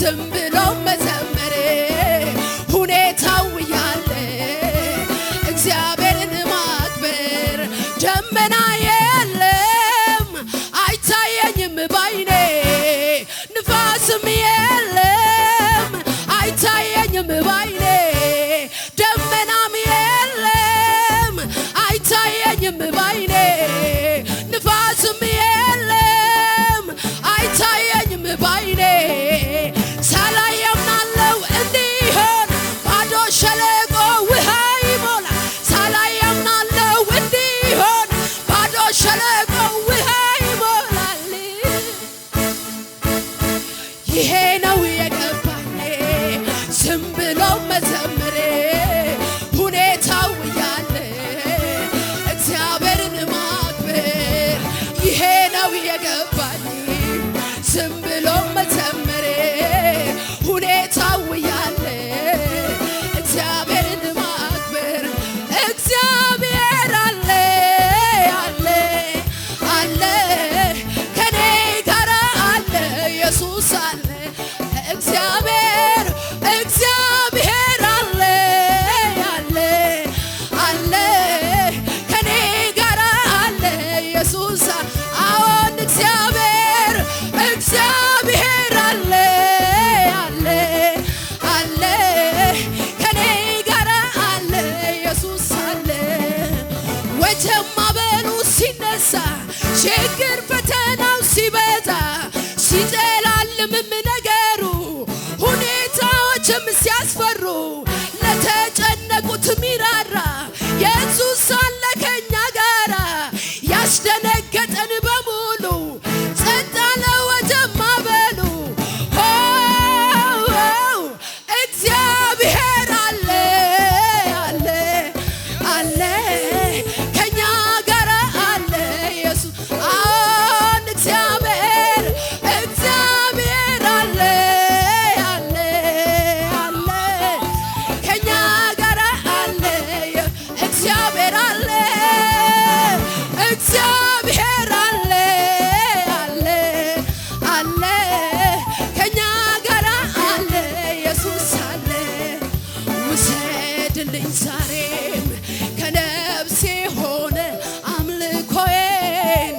ዝም ብሎ መዘመር ሁኔታው ያለ እግዚአብሔርን ማክበር ደመና የለም አይታየኝም ባይኔ ንፋስም የለም አይታየኝም ባይኔ ደመናም የለም አይታየኝም ባይኔ ንፋስም የለም አይታየኝም ባይኔ ሳላይ አምናለሁ እንዲሆን ባዶ ሸለቆ ውሃ ይሞላል ሳላይ አምናለሁ እንዲሆን ባዶ ሸለቆ ውሃ ይሞላል ይሄ ነው የገባኝ ዝም ብሎ መዘመር ሁኔታው ያለ እግዚአብሔርን ማክበር ይሄ ነው የገባኝ ዝም ብሎ መዘመር ሁኔታው ያለ እግዚአብሔርን ማክበር እግዚአብሔር አለ አለ አለ ከኔ ጋር አለ ኢየሱስ አለ እግዚአብሔር እግዚአብሔር አለ አለ አለ ከኔ ጋር አለ ኢየሱስ አዎን እግዚአብሔር እግዚአብሔር አለ አለ አለ ከኔ ጋር አለ ኢየሱስ አለ ወጀማ በሉ ሲነሳ ችግር ፈተናው ሲበዛ ሲጨላልምም ነገሩ ሁኔታዎችም ሲያስፈሩ ለተጨነቁት ሚራራ ኢየሱስ አለ ከኛ ጋራ ያስደነገጠን በሙሉ ጸጥ አለ ወጀማ በሉ እግዚአብሔር አለ አለ አለ ከኛ ጋራ አለ ኢየሱስ አዎን እግዚአብሔር እግዚአብሔር አለ አለ አለ ከኛ ጋራ አለ እግዚአብሔር አለ እግዚአብሔር አለ አለ አለ ከኛ ጋራ አለ ኢየሱስ አለ ውሰድልኝ ዛሬም ከነፍሴ ሆነ አምልኮዬን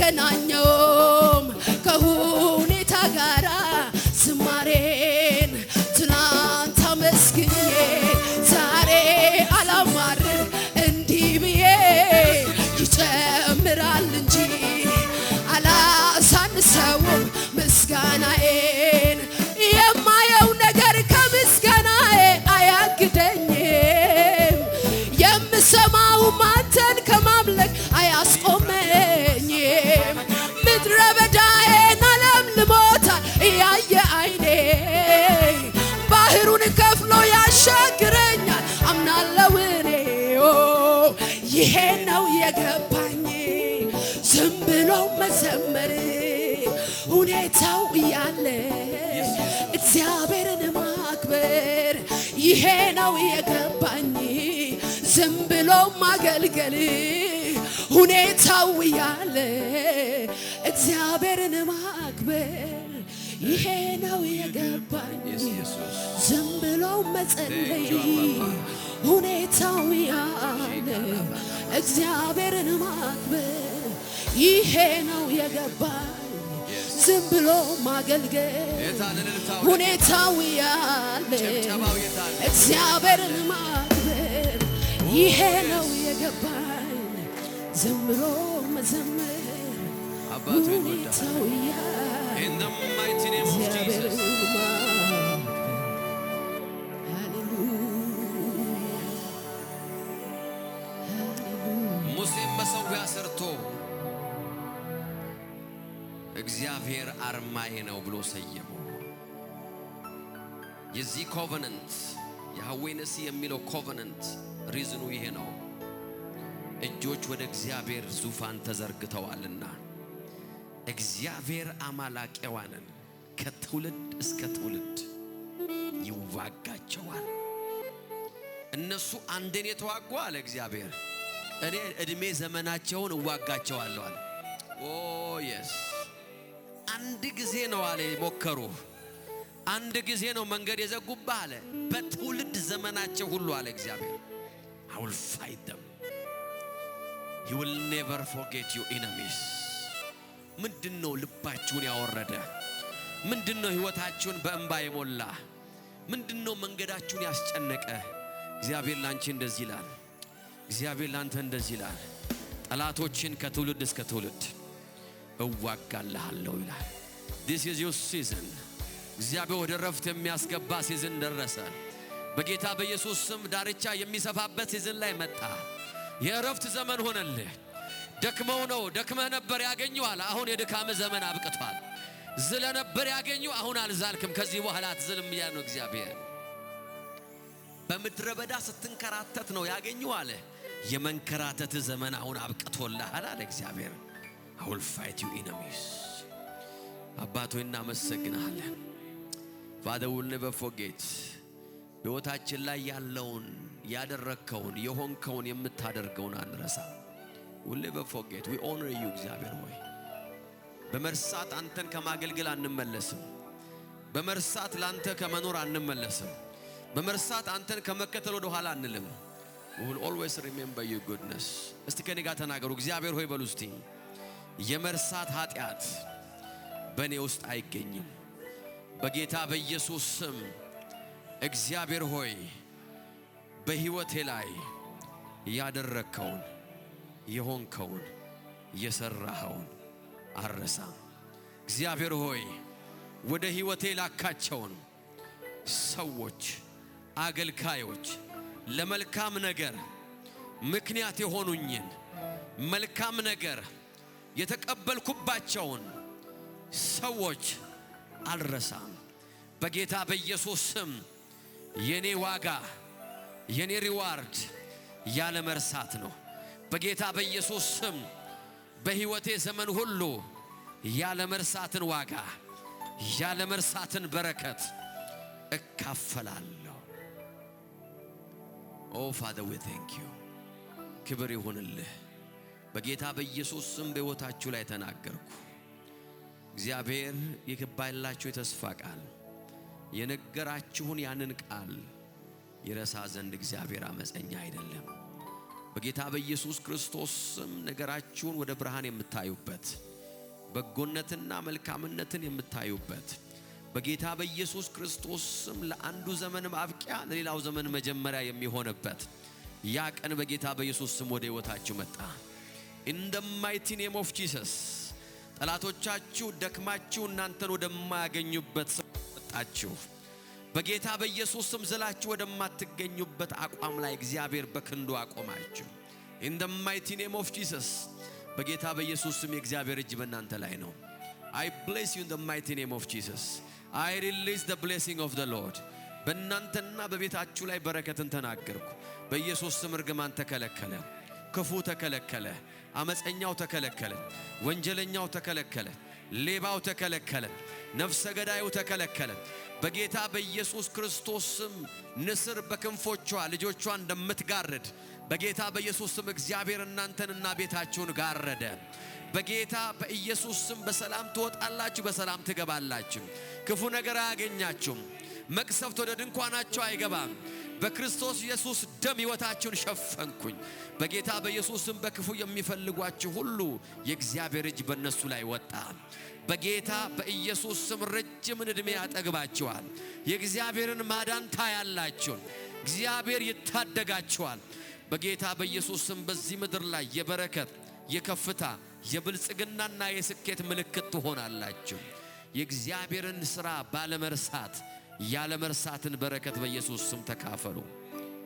አላገናኘውም ከሁኔታ ጋራ ዝማሬን ትናንት አመስግኜ ዛሬ አላማርር እንዲህ ብዬ ይጨምራል እንጂ አላሳንሰውም ምስጋናዬን የማየው ነገር ከምስጋናዬ አያግደኝም የምሰማው አንተን ከማምለክ አያስቆመኝም ምድረ በዳዬን አለምልሞታል እያየ አይኔ ባህሩን ከፍሎ ያሻግረኛል አምናለሁ እኔ ይሄ ነው የገባኝ ዝም ብሎ መዘመር ሁኔታው ያለ እግዚአብሔርን ማክበር ይሄ ነው የገባኝ ዝም ብሎ ማገልገል ሁኔታው ያለ እግዚአብሔርን ማክበር ይሄ ነው የገባኝ ዝም ብሎ መጸለይ ሁኔታው ያለ እግዚአብሔርን ማክበር ይሄ ነው የገባኝ ዝም ብሎ ማገልገል ሁኔታው ያለ እግዚአብሔርን ማክበር ይሄ ነው የገባኝ ዝም ብሎ መዘመር ሁኔታው ያለ እግዚአብሔርን ሙሴም መሠዊያ ሰርቶ እግዚአብሔር አርማዬ ነው ብሎ ሰየመው። የዚህ ኮቨነንት ያህዌ ነሲ የሚለው ኮቨነንት ሪዝኑ ይሄ ነው። እጆች ወደ እግዚአብሔር ዙፋን ተዘርግተዋልና እግዚአብሔር አማላቂያዋንን ከትውልድ እስከ ትውልድ ይዋጋቸዋል። እነሱ አንድን የተዋጉ አለ እግዚአብሔር እኔ እድሜ ዘመናቸውን እዋጋቸዋለሁ አለ። ኦ የስ አንድ ጊዜ ነው አለ ሞከሩ። አንድ ጊዜ ነው መንገድ የዘጉብህ አለ። በትውልድ ዘመናቸው ሁሉ አለ እግዚአብሔር I will fight them. He will never forget your enemies. ምንድነው ልባችሁን ያወረደ? ምንድነው ህይወታችሁን በእንባ የሞላ? ምንድነው መንገዳችሁን ያስጨነቀ? እግዚአብሔር ላንቺ እንደዚህ ይላል። እግዚአብሔር ላንተ እንደዚህ ይላል። ጠላቶችን ከትውልድ እስከ ትውልድ እዋጋልሃለሁ ይላል። This is your season. እግዚአብሔር ወደ ረፍት የሚያስገባ ሲዝን ደረሰ። በጌታ በኢየሱስ ስም ዳርቻ የሚሰፋበት ሲዝን ላይ መጣ። የረፍት ዘመን ሆነልህ። ደክመህ ነበር ያገኘው አለ። አሁን የድካም ዘመን አብቅቷል። ዝለ ነበር ያገኘው፣ አሁን አልዛልክም። ከዚህ በኋላ አትዝልም እያለ ነው እግዚአብሔር። በምድረ በዳ ስትንከራተት ነው ያገኘው አለ። የመንከራተት ዘመን አሁን አብቅቶልሃል አለ እግዚአብሔር። I will fight your enemies. አባቶ እናመሰግናለን። Father, will never forget. በሕይወታችን ላይ ያለውን ያደረከውን የሆንከውን የምታደርገውን አንረሳ። Will never forget. We honor you እግዚአብሔር ሆይ። በመርሳት አንተን ከማገልገል አንመለስም። በመርሳት ላንተ ከመኖር አንመለስም። በመርሳት አንተን ከመከተል ወደ ኋላ አንልም። We will always remember your goodness. እስቲ ከኔ ጋር ተናገሩ። እግዚአብሔር ሆይ በሉ እስቲ። የመርሳት ኃጢአት በእኔ ውስጥ አይገኝም። በጌታ በኢየሱስ ስም እግዚአብሔር ሆይ በሕይወቴ ላይ ያደረከውን የሆንከውን የሰራኸውን አረሳም። እግዚአብሔር ሆይ ወደ ሕይወቴ ላካቸውን ሰዎች፣ አገልጋዮች ለመልካም ነገር ምክንያት የሆኑኝን መልካም ነገር የተቀበልኩባቸውን ሰዎች አልረሳም። በጌታ በኢየሱስ ስም የኔ ዋጋ የኔ ሪዋርድ ያለ መርሳት ነው። በጌታ በኢየሱስ ስም በሕይወቴ ዘመን ሁሉ ያለ መርሳትን ዋጋ ያለ መርሳትን በረከት እካፈላለሁ። Oh Father, we thank you. ክብር ይሁንልህ። በጌታ በኢየሱስ ስም በሕይወታችሁ ላይ ተናገርኩ። እግዚአብሔር የገባላችሁ የተስፋ ቃል የነገራችሁን ያንን ቃል ይረሳ ዘንድ እግዚአብሔር አመፀኛ አይደለም። በጌታ በኢየሱስ ክርስቶስ ስም ነገራችሁን ወደ ብርሃን የምታዩበት በጎነትና መልካምነትን የምታዩበት በጌታ በኢየሱስ ክርስቶስ ስም ለአንዱ ዘመን ማብቂያ ለሌላው ዘመን መጀመሪያ የሚሆንበት ያ ቀን በጌታ በኢየሱስ ስም ወደ ሕይወታችሁ መጣ። In the mighty name of Jesus. ጠላቶቻችሁ ደክማችሁ እናንተን ወደማያገኙበት ሰጣችሁ። በጌታ በኢየሱስ ስም ዘላችሁ ወደማትገኙበት አቋም ላይ እግዚአብሔር በክንዱ አቆማችሁ። In the mighty name of Jesus. በጌታ በኢየሱስ ስም የእግዚአብሔር እጅ በእናንተ ላይ ነው። I bless you in the mighty name of Jesus. I release the blessing of the Lord. በእናንተና በቤታችሁ ላይ በረከትን ተናገርኩ። በኢየሱስ ስም እርግማን ተከለከለ፣ ክፉ ተከለከለ፣ አመፀኛው ተከለከለ፣ ወንጀለኛው ተከለከለ፣ ሌባው ተከለከለ፣ ነፍሰ ገዳዩ ተከለከለ። በጌታ በኢየሱስ ክርስቶስ ስም ንስር በክንፎቿ ልጆቿን እንደምትጋርድ በጌታ በኢየሱስ ስም እግዚአብሔር እናንተንና ቤታችሁን ጋረደ። በጌታ በኢየሱስ ስም በሰላም ትወጣላችሁ፣ በሰላም ትገባላችሁ። ክፉ ነገር አያገኛችሁም። መቅሰፍት ወደ ድንኳናችሁ አይገባም። በክርስቶስ ኢየሱስ ደም ሕይወታችሁን ሸፈንኩኝ። በጌታ በኢየሱስ ስም በክፉ የሚፈልጓችሁ ሁሉ የእግዚአብሔር እጅ በእነሱ ላይ ወጣ። በጌታ በኢየሱስ ስም ረጅም ዕድሜ ያጠግባችኋል። የእግዚአብሔርን ማዳን ታያላችሁ። እግዚአብሔር ይታደጋችኋል። በጌታ በኢየሱስ ስም በዚህ ምድር ላይ የበረከት የከፍታ የብልጽግናና የስኬት ምልክት ትሆናላችሁ። የእግዚአብሔርን ሥራ ባለመርሳት ያለ መርሳትን በረከት በኢየሱስ ስም ተካፈሉ።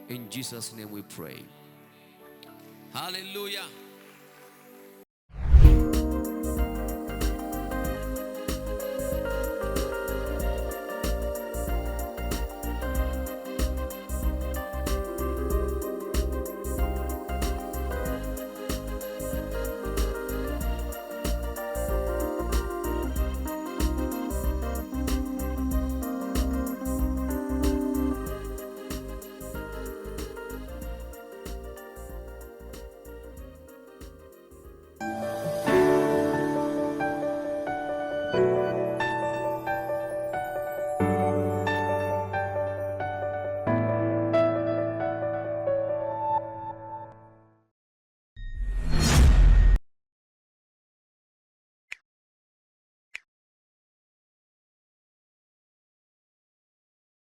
In Jesus name we pray. Hallelujah.